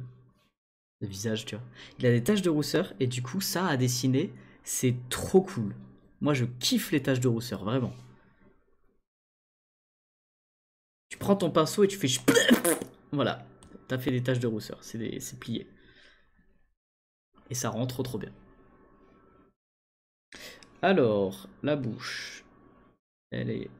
visage, tu vois. Il a des taches de rousseur et du coup, ça à dessiner, c'est trop cool. Moi, je kiffe les taches de rousseur, vraiment. Tu prends ton pinceau et tu fais... Voilà, t'as fait des taches de rousseur, c'est plié. Et ça rend trop trop bien. Alors, la bouche, elle est...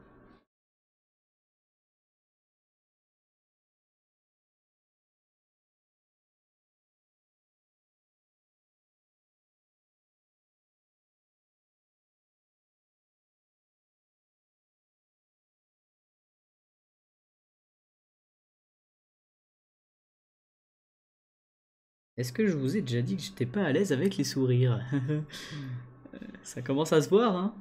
Est-ce que je vous ai déjà dit que j'étais pas à l'aise avec les sourires? Ça commence à se voir, hein.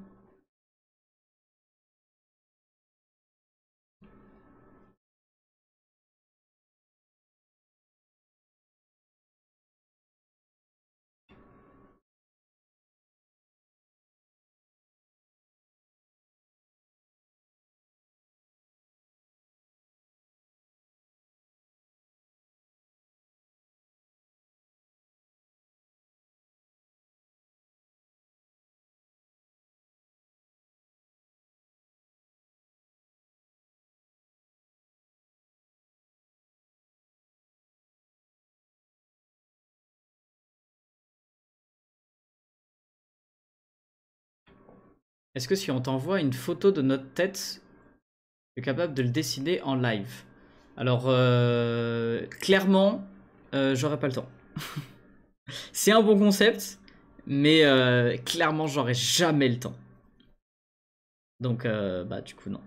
Est-ce que si on t'envoie une photo de notre tête, tu es capable de le dessiner en live? Alors, clairement, j'aurais pas le temps. C'est un bon concept, mais clairement, j'aurais jamais le temps. Donc, bah, du coup, non.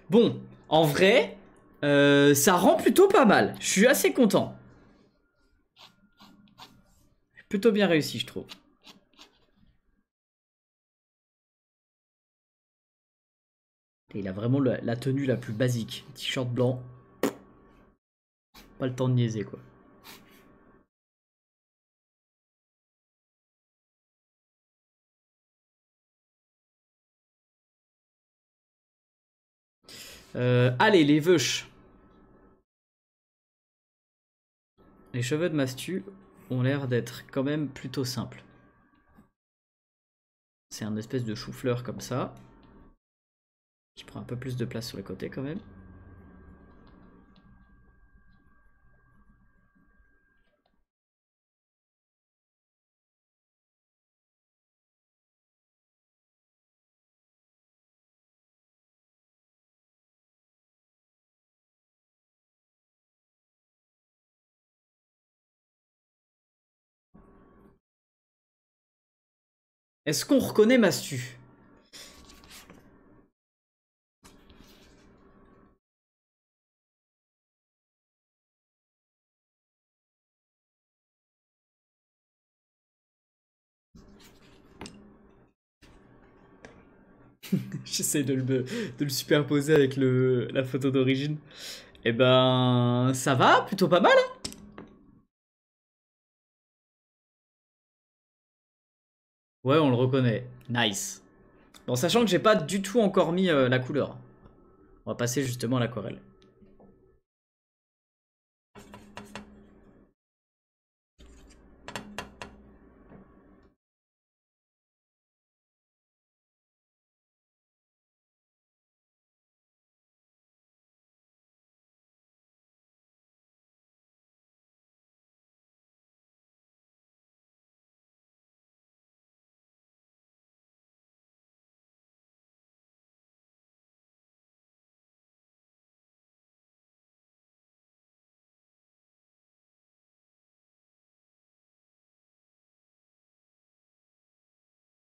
Bon, en vrai, ça rend plutôt pas mal. Je suis assez content. Plutôt bien réussi, je trouve. Et il a vraiment la tenue la plus basique. T-shirt blanc. Pas le temps de niaiser, quoi. Allez, les veuches. Les cheveux de Mastu ont l'air d'être quand même plutôt simples. C'est un espèce de chou-fleur comme ça, qui prend un peu plus de place sur les côtés quand même. Est-ce qu'on reconnaît Mastu? J'essaie de le superposer avec la photo d'origine. Eh ben, ça va, plutôt pas mal, hein. Ouais, on le reconnaît. Nice. Bon, sachant que j'ai pas du tout encore mis la couleur. On va passer justement à l'aquarelle.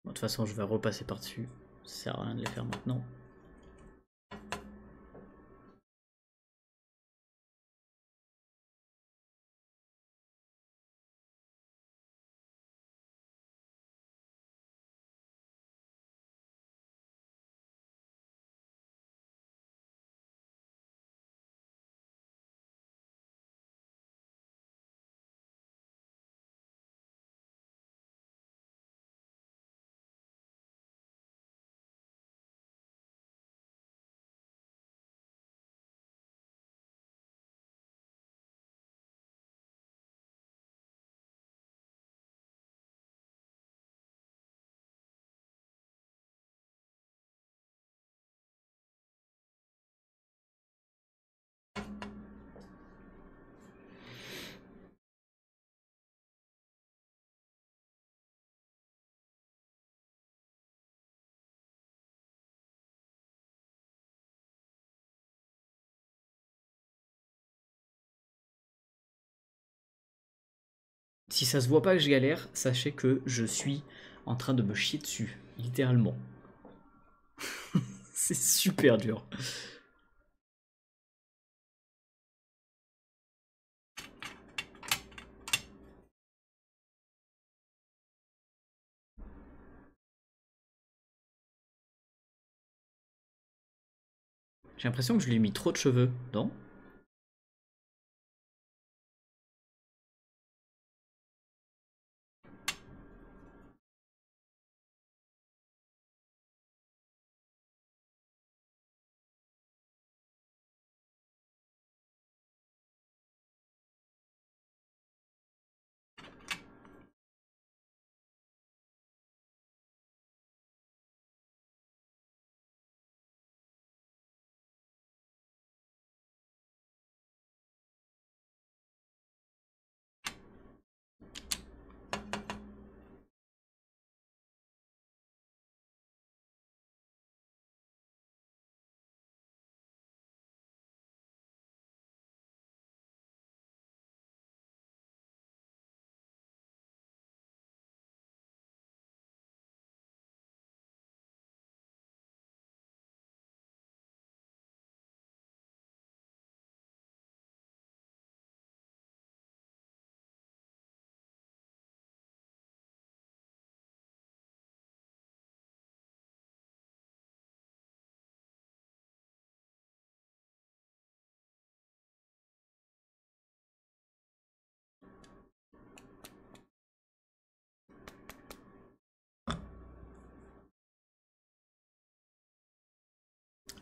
Bon, de toute façon, je vais repasser par-dessus. Ça sert à rien de les faire maintenant. Si ça se voit pas que je galère, sachez que je suis en train de me chier dessus, littéralement. C'est super dur. J'ai l'impression que je lui ai mis trop de cheveux, non?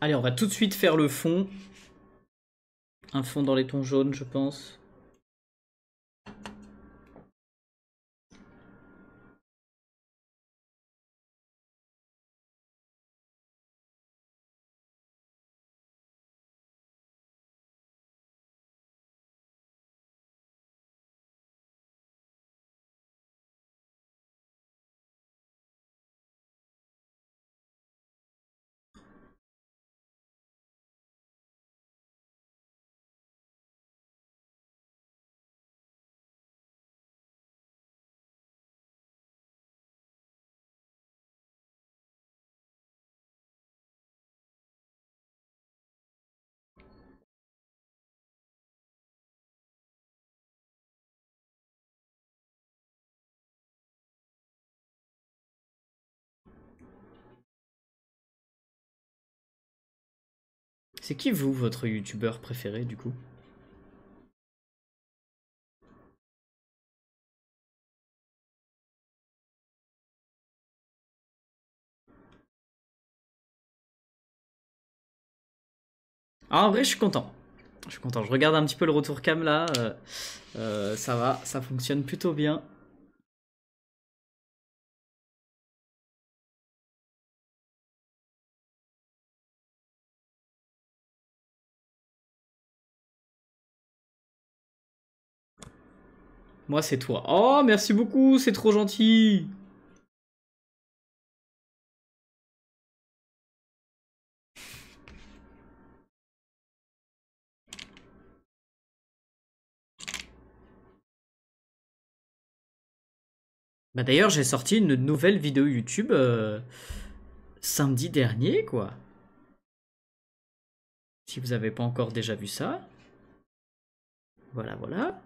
Allez, on va tout de suite faire le fond. Un fond dans les tons jaunes, je pense. C'est qui vous, votre youtubeur préféré du coup? Ah, en vrai, je suis content. Je suis content. Je regarde un petit peu le retour cam là. Ça va, ça fonctionne plutôt bien. Moi, c'est toi. Oh, merci beaucoup, c'est trop gentil. Bah d'ailleurs, j'ai sorti une nouvelle vidéo YouTube. samedi dernier, quoi. Si vous n'avez pas encore déjà vu ça. Voilà, voilà.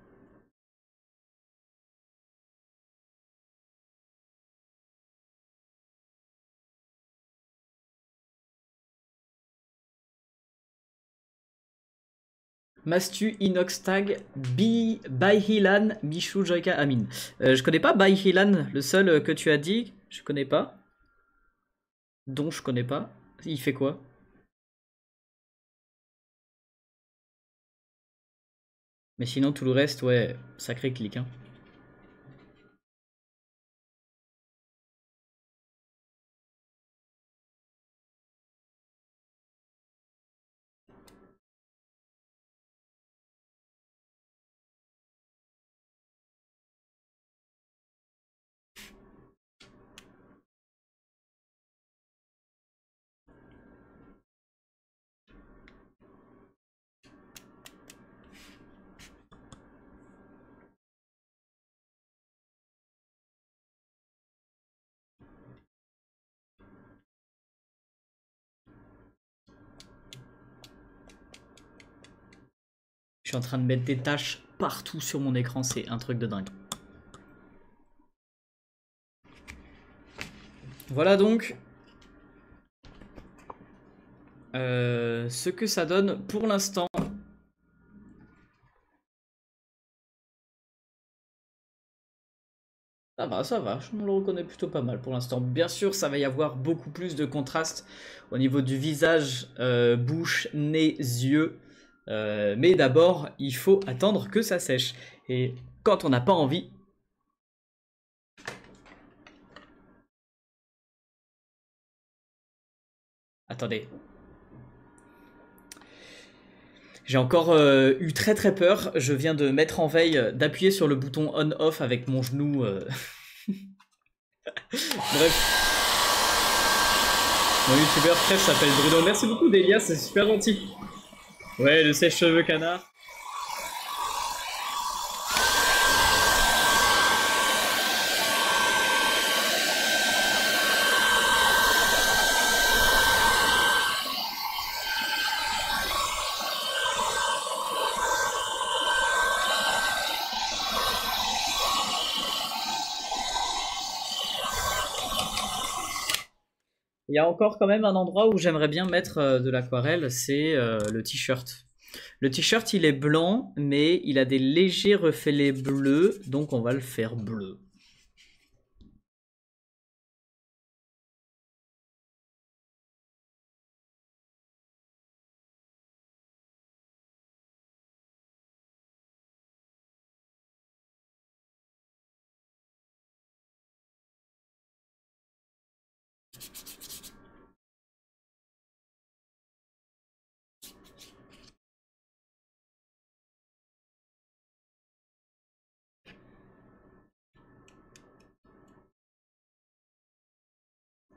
Mastu, Inox Tag, Baihilan, Michou, Joyka, Amin. Je connais pas Baihilan, le seul que tu as dit, je connais pas. Dont je connais pas. Il fait quoi? Mais sinon, tout le reste, ouais, sacré clic. Hein. Je suis en train de mettre des tâches partout sur mon écran, c'est un truc de dingue. Voilà donc ce que ça donne pour l'instant. Ça va, je me le reconnais plutôt pas mal pour l'instant. Bien sûr, ça va y avoir beaucoup plus de contraste au niveau du visage, bouche, nez, yeux. Mais d'abord, il faut attendre que ça sèche. Et quand on n'a pas envie... Attendez. J'ai encore eu très peur. Je viens de mettre en veille d'appuyer sur le bouton on-off avec mon genou. Bref. Mon youtubeur chef s'appelle Bruno. Merci beaucoup Delia, c'est super gentil. Ouais, le sèche-cheveux canard. Il y a encore quand même un endroit où j'aimerais bien mettre de l'aquarelle, c'est le t-shirt. Le t-shirt il est blanc, mais il a des légers reflets bleus, donc on va le faire bleu.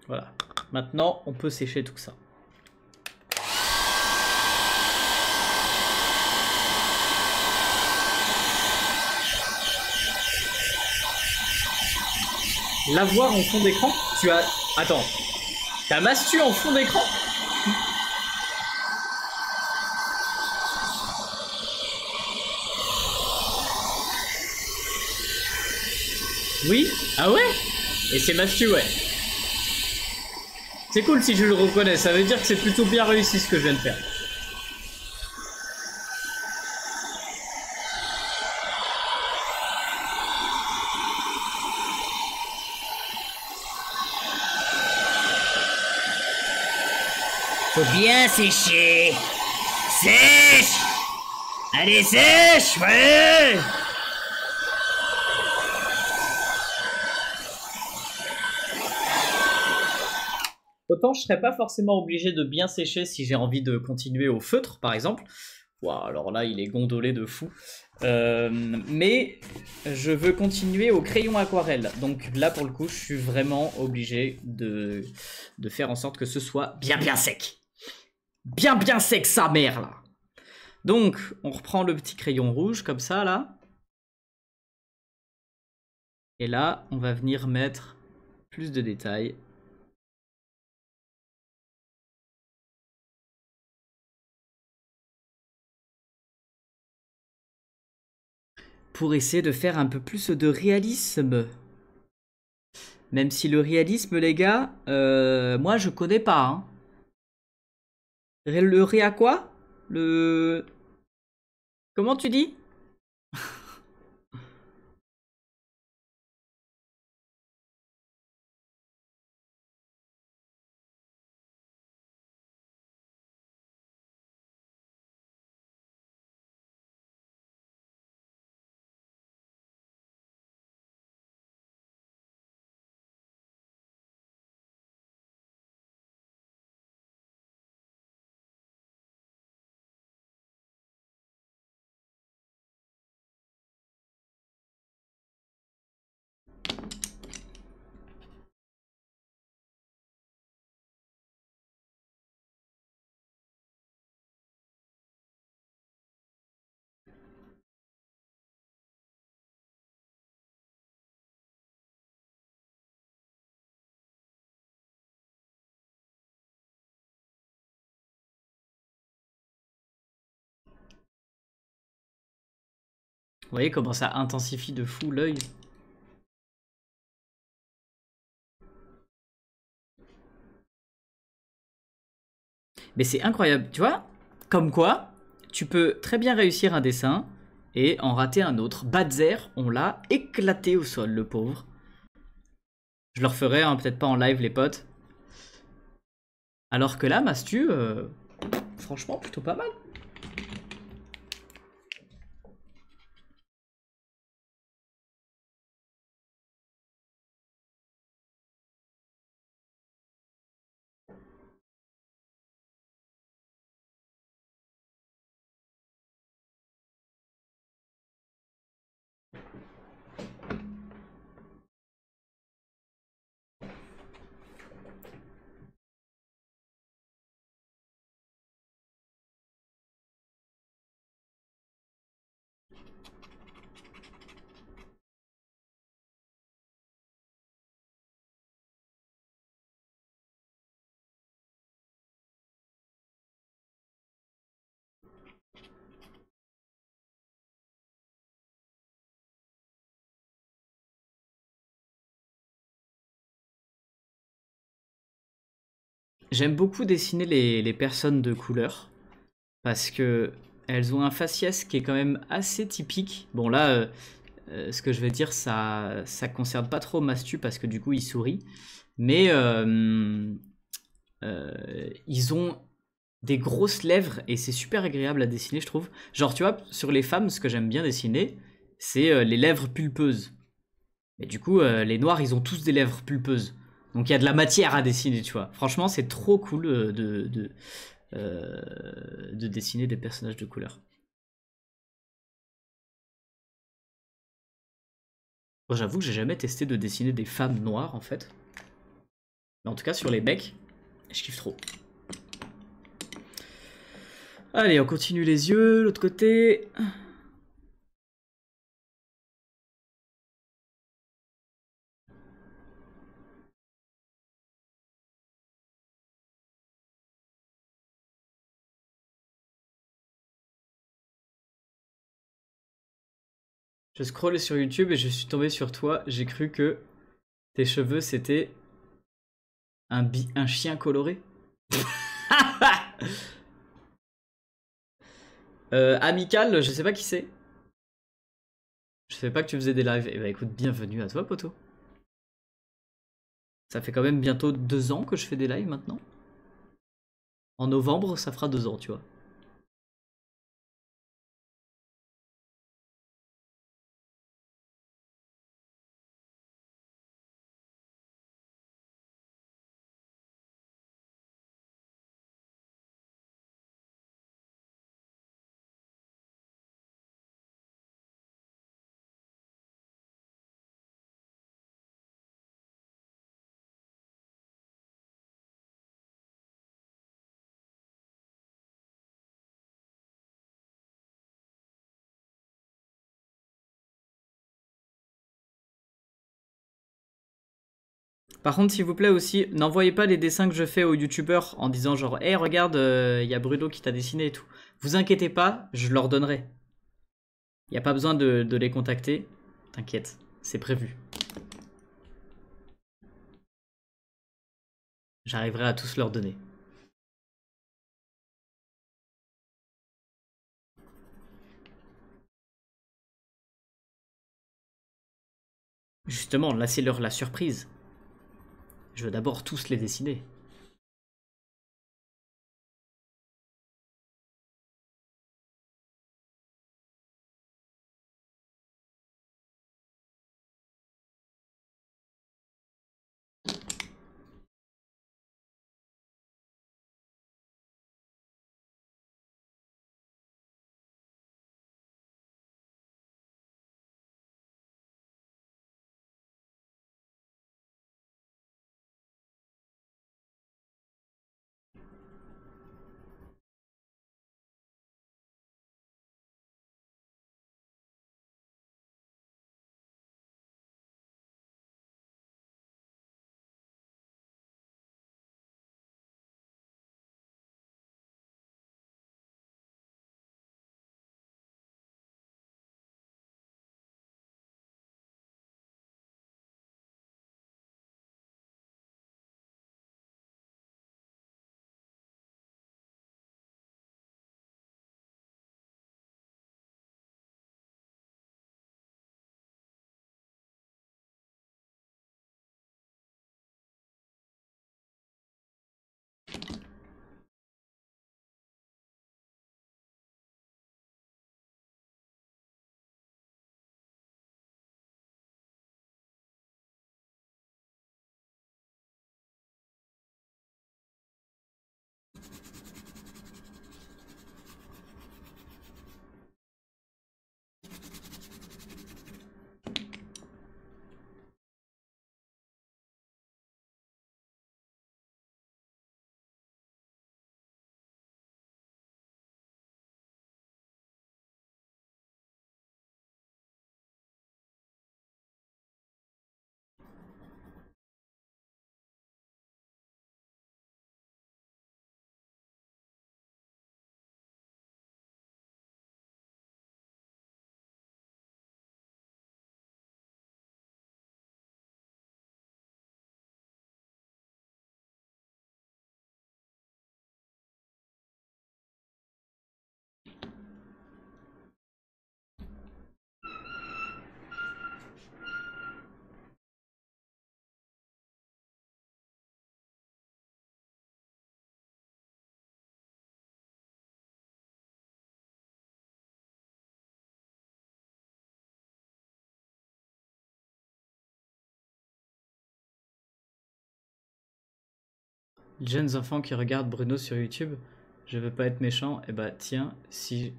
Voilà. Maintenant, on peut sécher tout ça. L'avoir en fond d'écran? Tu as... Attends. T'as Mastu en fond d'écran? Oui? Ah ouais? Et c'est Mastu, ouais. C'est cool si je le reconnais, ça veut dire que c'est plutôt bien réussi ce que je viens de faire. Faut bien sécher. Sèche. Allez, sèche, ouais. Autant je serais pas forcément obligé de bien sécher si j'ai envie de continuer au feutre par exemple. Wow, alors là il est gondolé de fou. Mais je veux continuer au crayon aquarelle. Donc là pour le coup je suis vraiment obligé de faire en sorte que ce soit bien sec. Bien sec sa mère là. Donc on reprend le petit crayon rouge comme ça là. Et là on va venir mettre plus de détails. pour essayer de faire un peu plus de réalisme. Même si le réalisme, les gars, moi je connais pas. Hein. Le ré à quoi? Le... Comment tu dis? Vous voyez comment ça intensifie de fou l'œil? Mais c'est incroyable, tu vois? Comme quoi, tu peux très bien réussir un dessin et en rater un autre. Badzer, on l'a éclaté au sol, le pauvre. Je le referai, hein, peut-être pas en live, les potes. Alors que là, Mastu, franchement, plutôt pas mal. J'aime beaucoup dessiner les personnes de couleur parce que elles ont un faciès qui est quand même assez typique. Bon là, ce que je vais dire, ça concerne pas trop Mastu parce que du coup il sourit, mais ils ont des grosses lèvres et c'est super agréable à dessiner, je trouve. Genre tu vois, sur les femmes, ce que j'aime bien dessiner, c'est les lèvres pulpeuses. Et du coup, les noirs, ils ont tous des lèvres pulpeuses. Donc il y a de la matière à dessiner, tu vois. Franchement, c'est trop cool de dessiner des personnages de couleur. Bon, j'avoue que j'ai jamais testé de dessiner des femmes noires, en fait. Mais en tout cas, sur les becs, je kiffe trop. Allez, on continue les yeux, l'autre côté. Je scrollais sur YouTube et je suis tombé sur toi. J'ai cru que tes cheveux, c'était un chien coloré. Amical, je sais pas qui c'est. Je savais pas que tu faisais des lives. Eh bah écoute, bienvenue à toi, poto. Ça fait quand même bientôt 2 ans que je fais des lives maintenant. En novembre, ça fera 2 ans, tu vois. Par contre, s'il vous plaît aussi, n'envoyez pas les dessins que je fais aux youtubeurs en disant genre « Hey, regarde, y a Bruno qui t'a dessiné et tout ». Vous inquiétez pas, je leur donnerai. Y a pas besoin de les contacter. T'inquiète, c'est prévu. J'arriverai à tous leur donner. Justement, laissez-leur la surprise. Je veux d'abord tous les dessiner. Jeunes enfants qui regardent Bruno sur YouTube, je veux pas être méchant, et bah tiens, si...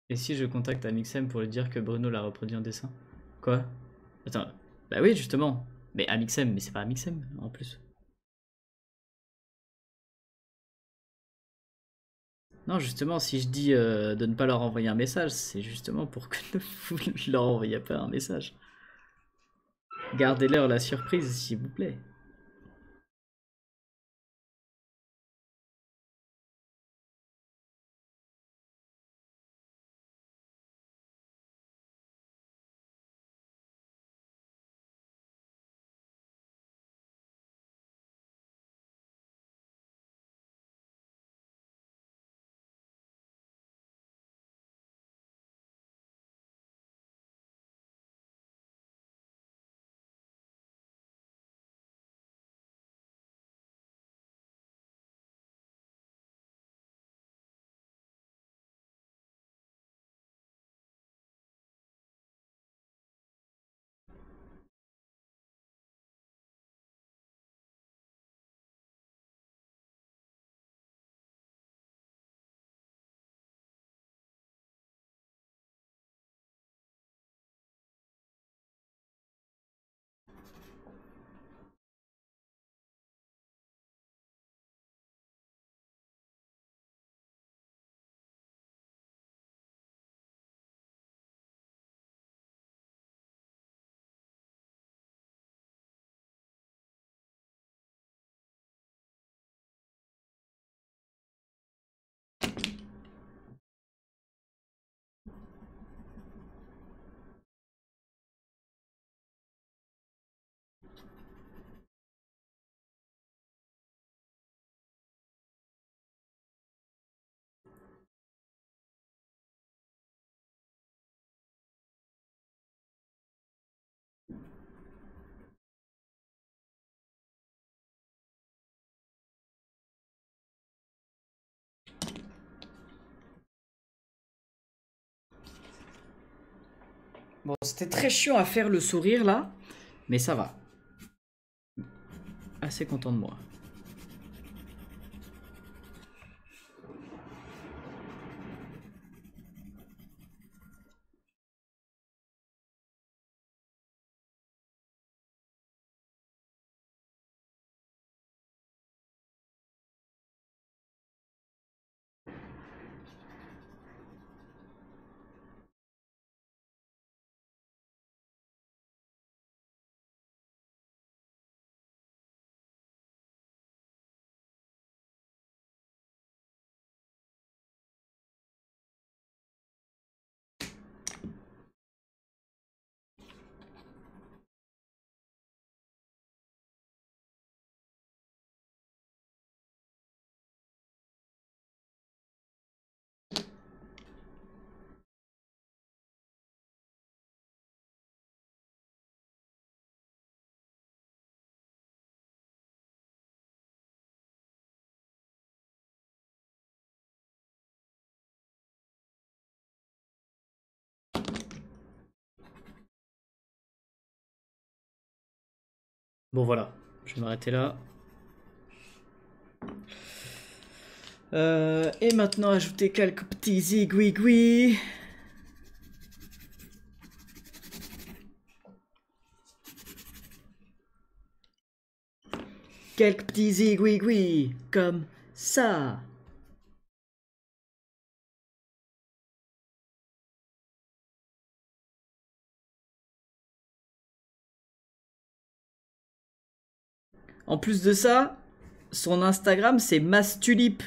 Et si je contacte Amixem pour lui dire que Bruno l'a reproduit en dessin? Quoi? Attends, bah oui justement. Mais Amixem, mais c'est pas Amixem en plus. Non, justement, si je dis de ne pas leur envoyer un message, c'est justement pour que vous ne leur envoyez pas un message. Gardez-leur la surprise, s'il vous plaît. Bon, c'était très chiant à faire le sourire là, mais ça va. Assez content de moi. Bon voilà, je vais m'arrêter là. Et maintenant ajouter quelques petits zigouigouis. Quelques petits zigouigouis, comme ça. En plus de ça, son Instagram c'est Mastulip.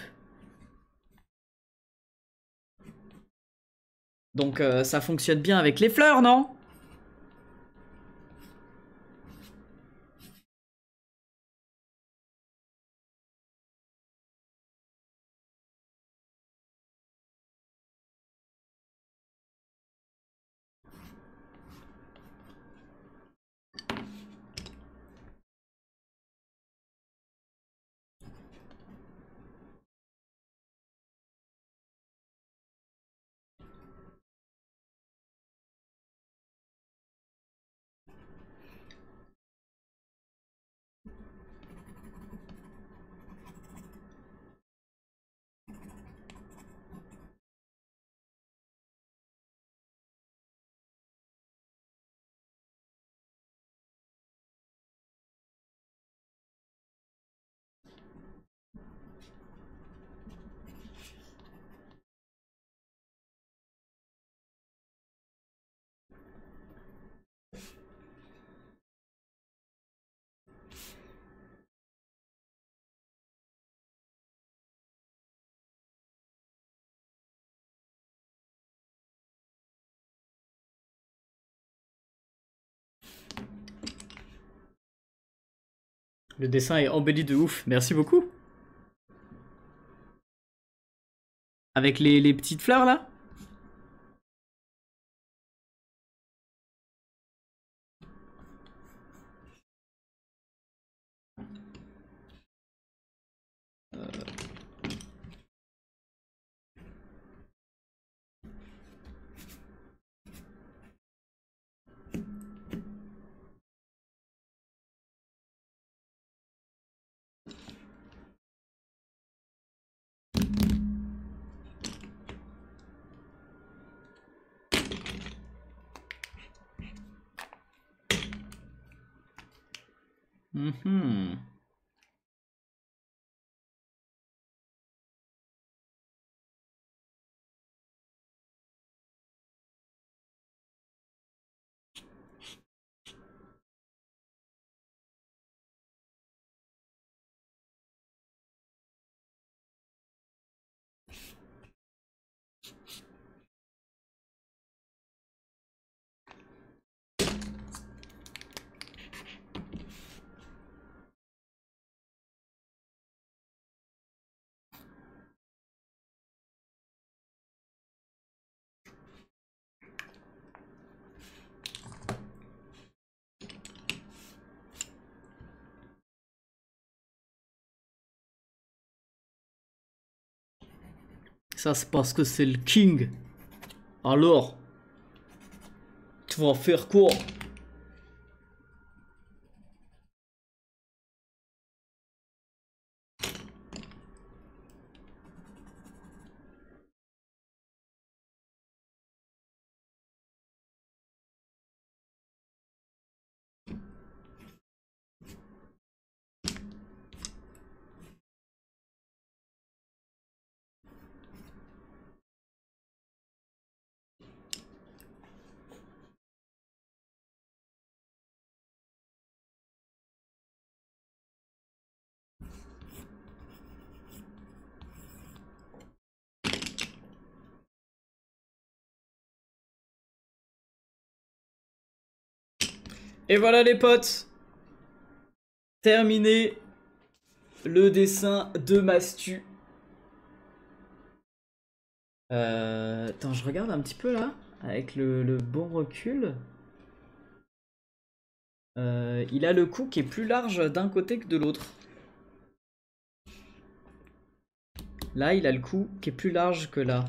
Donc ça fonctionne bien avec les fleurs, non? Le dessin est embelli de ouf, merci beaucoup. Avec les petites fleurs là? Mhm. Ça c'est parce que c'est le king. Alors, Tu vas en faire quoi? Et voilà les potes, terminé le dessin de Mastu. Attends, je regarde un petit peu là, avec le bon recul. Il a le cou qui est plus large d'un côté que de l'autre. Là, il a le cou qui est plus large que là.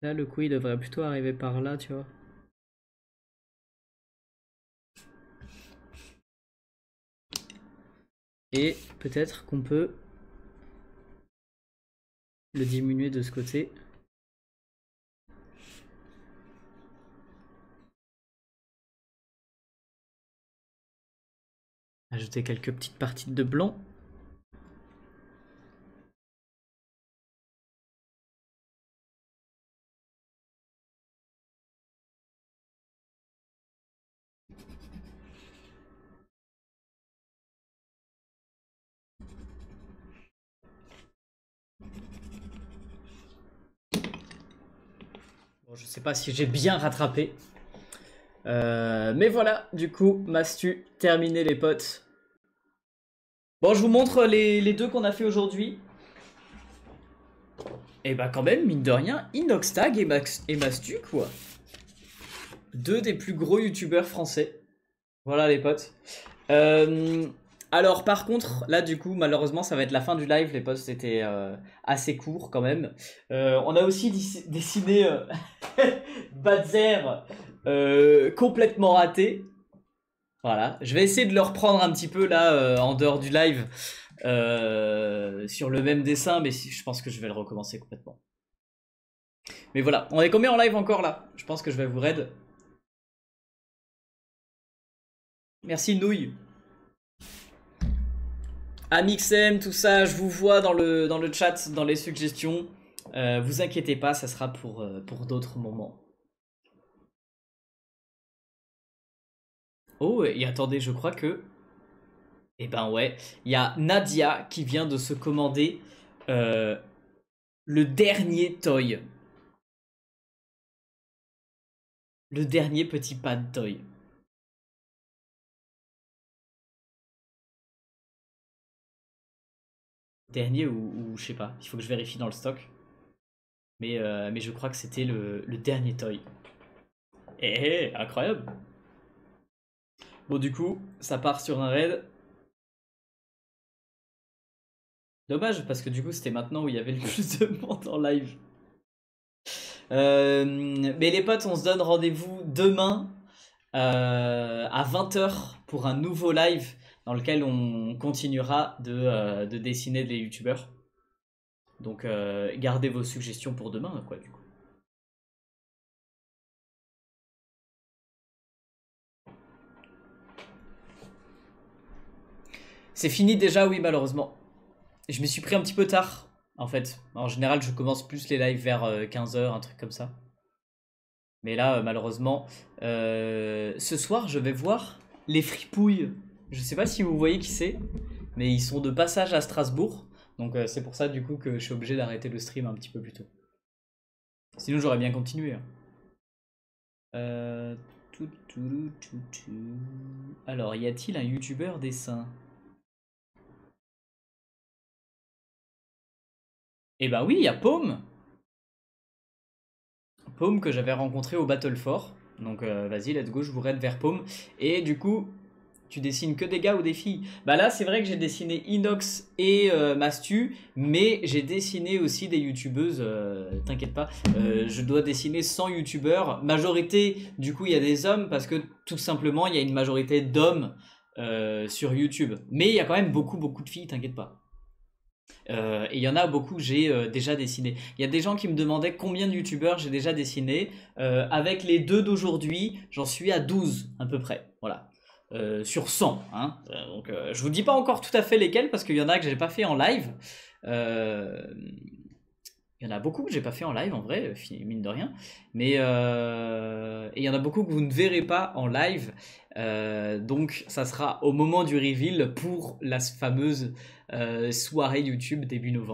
Là, le cou, il devrait plutôt arriver par là, tu vois. Et peut-être qu'on peut le diminuer de ce côté. Ajouter quelques petites parties de blanc. Bon, je sais pas si j'ai bien rattrapé. Mais voilà, du coup, Mastu, terminé les potes. Bon, je vous montre les deux qu'on a fait aujourd'hui. Et bah quand même, mine de rien, Inoxtag et Mastu, quoi. Deux des plus gros youtubeurs français. Voilà les potes. Alors par contre, là du coup, malheureusement, ça va être la fin du live. Les posts c'était assez court quand même. On a aussi dessiné Badzer complètement raté. Voilà, je vais essayer de le reprendre un petit peu là en dehors du live sur le même dessin, mais je pense que je vais le recommencer complètement. Mais voilà, on est combien en live encore là? Je pense que je vais vous raid. Merci Nouille. Amixem, tout ça, je vous vois dans le chat, dans les suggestions. Vous inquiétez pas, ça sera pour d'autres moments. Oh, et attendez, je crois que... Eh ben ouais, il y a Nadia qui vient de se commander le dernier toy. Le dernier petit pad toy. Dernier ou je sais pas, il faut que je vérifie dans le stock. Mais je crois que c'était le dernier toy. Incroyable. Bon du coup, ça part sur un raid. Dommage parce que du coup c'était maintenant où il y avait le plus de monde en live. Mais les potes, on se donne rendez-vous demain à 20h pour un nouveau live dans lequel on continuera de dessiner des youtubeurs. Donc gardez vos suggestions pour demain, quoi, du coup. C'est fini déjà, oui, malheureusement. Je m'y suis pris un petit peu tard, en fait. En général, je commence plus les lives vers 15h, un truc comme ça. Mais là, malheureusement, ce soir, je vais voir les Fripouilles. Je sais pas si vous voyez qui c'est, mais ils sont de passage à Strasbourg. Donc c'est pour ça, du coup, que je suis obligé d'arrêter le stream un petit peu plus tôt. Sinon, j'aurais bien continué. Hein. Alors, y a-t-il un youtubeur dessin? Eh bah oui, il y a Paume. Paume que j'avais rencontré au Battle 4. Donc vas-y, let's go, je vous raide vers Paume. Et du coup, Tu dessines que des gars ou des filles? Bah là, c'est vrai que j'ai dessiné Inox et Mastu, mais j'ai dessiné aussi des youtubeuses, t'inquiète pas. Je dois dessiner 100 youtubeurs. Majorité, du coup, il y a des hommes parce que tout simplement, il y a une majorité d'hommes sur YouTube. Mais il y a quand même beaucoup de filles, t'inquiète pas. Et il y en a beaucoup que j'ai déjà dessiné. Il y a des gens qui me demandaient combien de youtubeurs j'ai déjà dessiné. Avec les deux d'aujourd'hui, j'en suis à 12 à peu près. Voilà. Sur 100. Hein. Donc, je vous dis pas encore tout à fait lesquels parce qu'il y en a que j'ai pas fait en live. Il y en a beaucoup que j'ai pas fait en live en vrai, mine de rien. Mais et il y en a beaucoup que vous ne verrez pas en live. Donc ça sera au moment du reveal pour la fameuse soirée YouTube début novembre.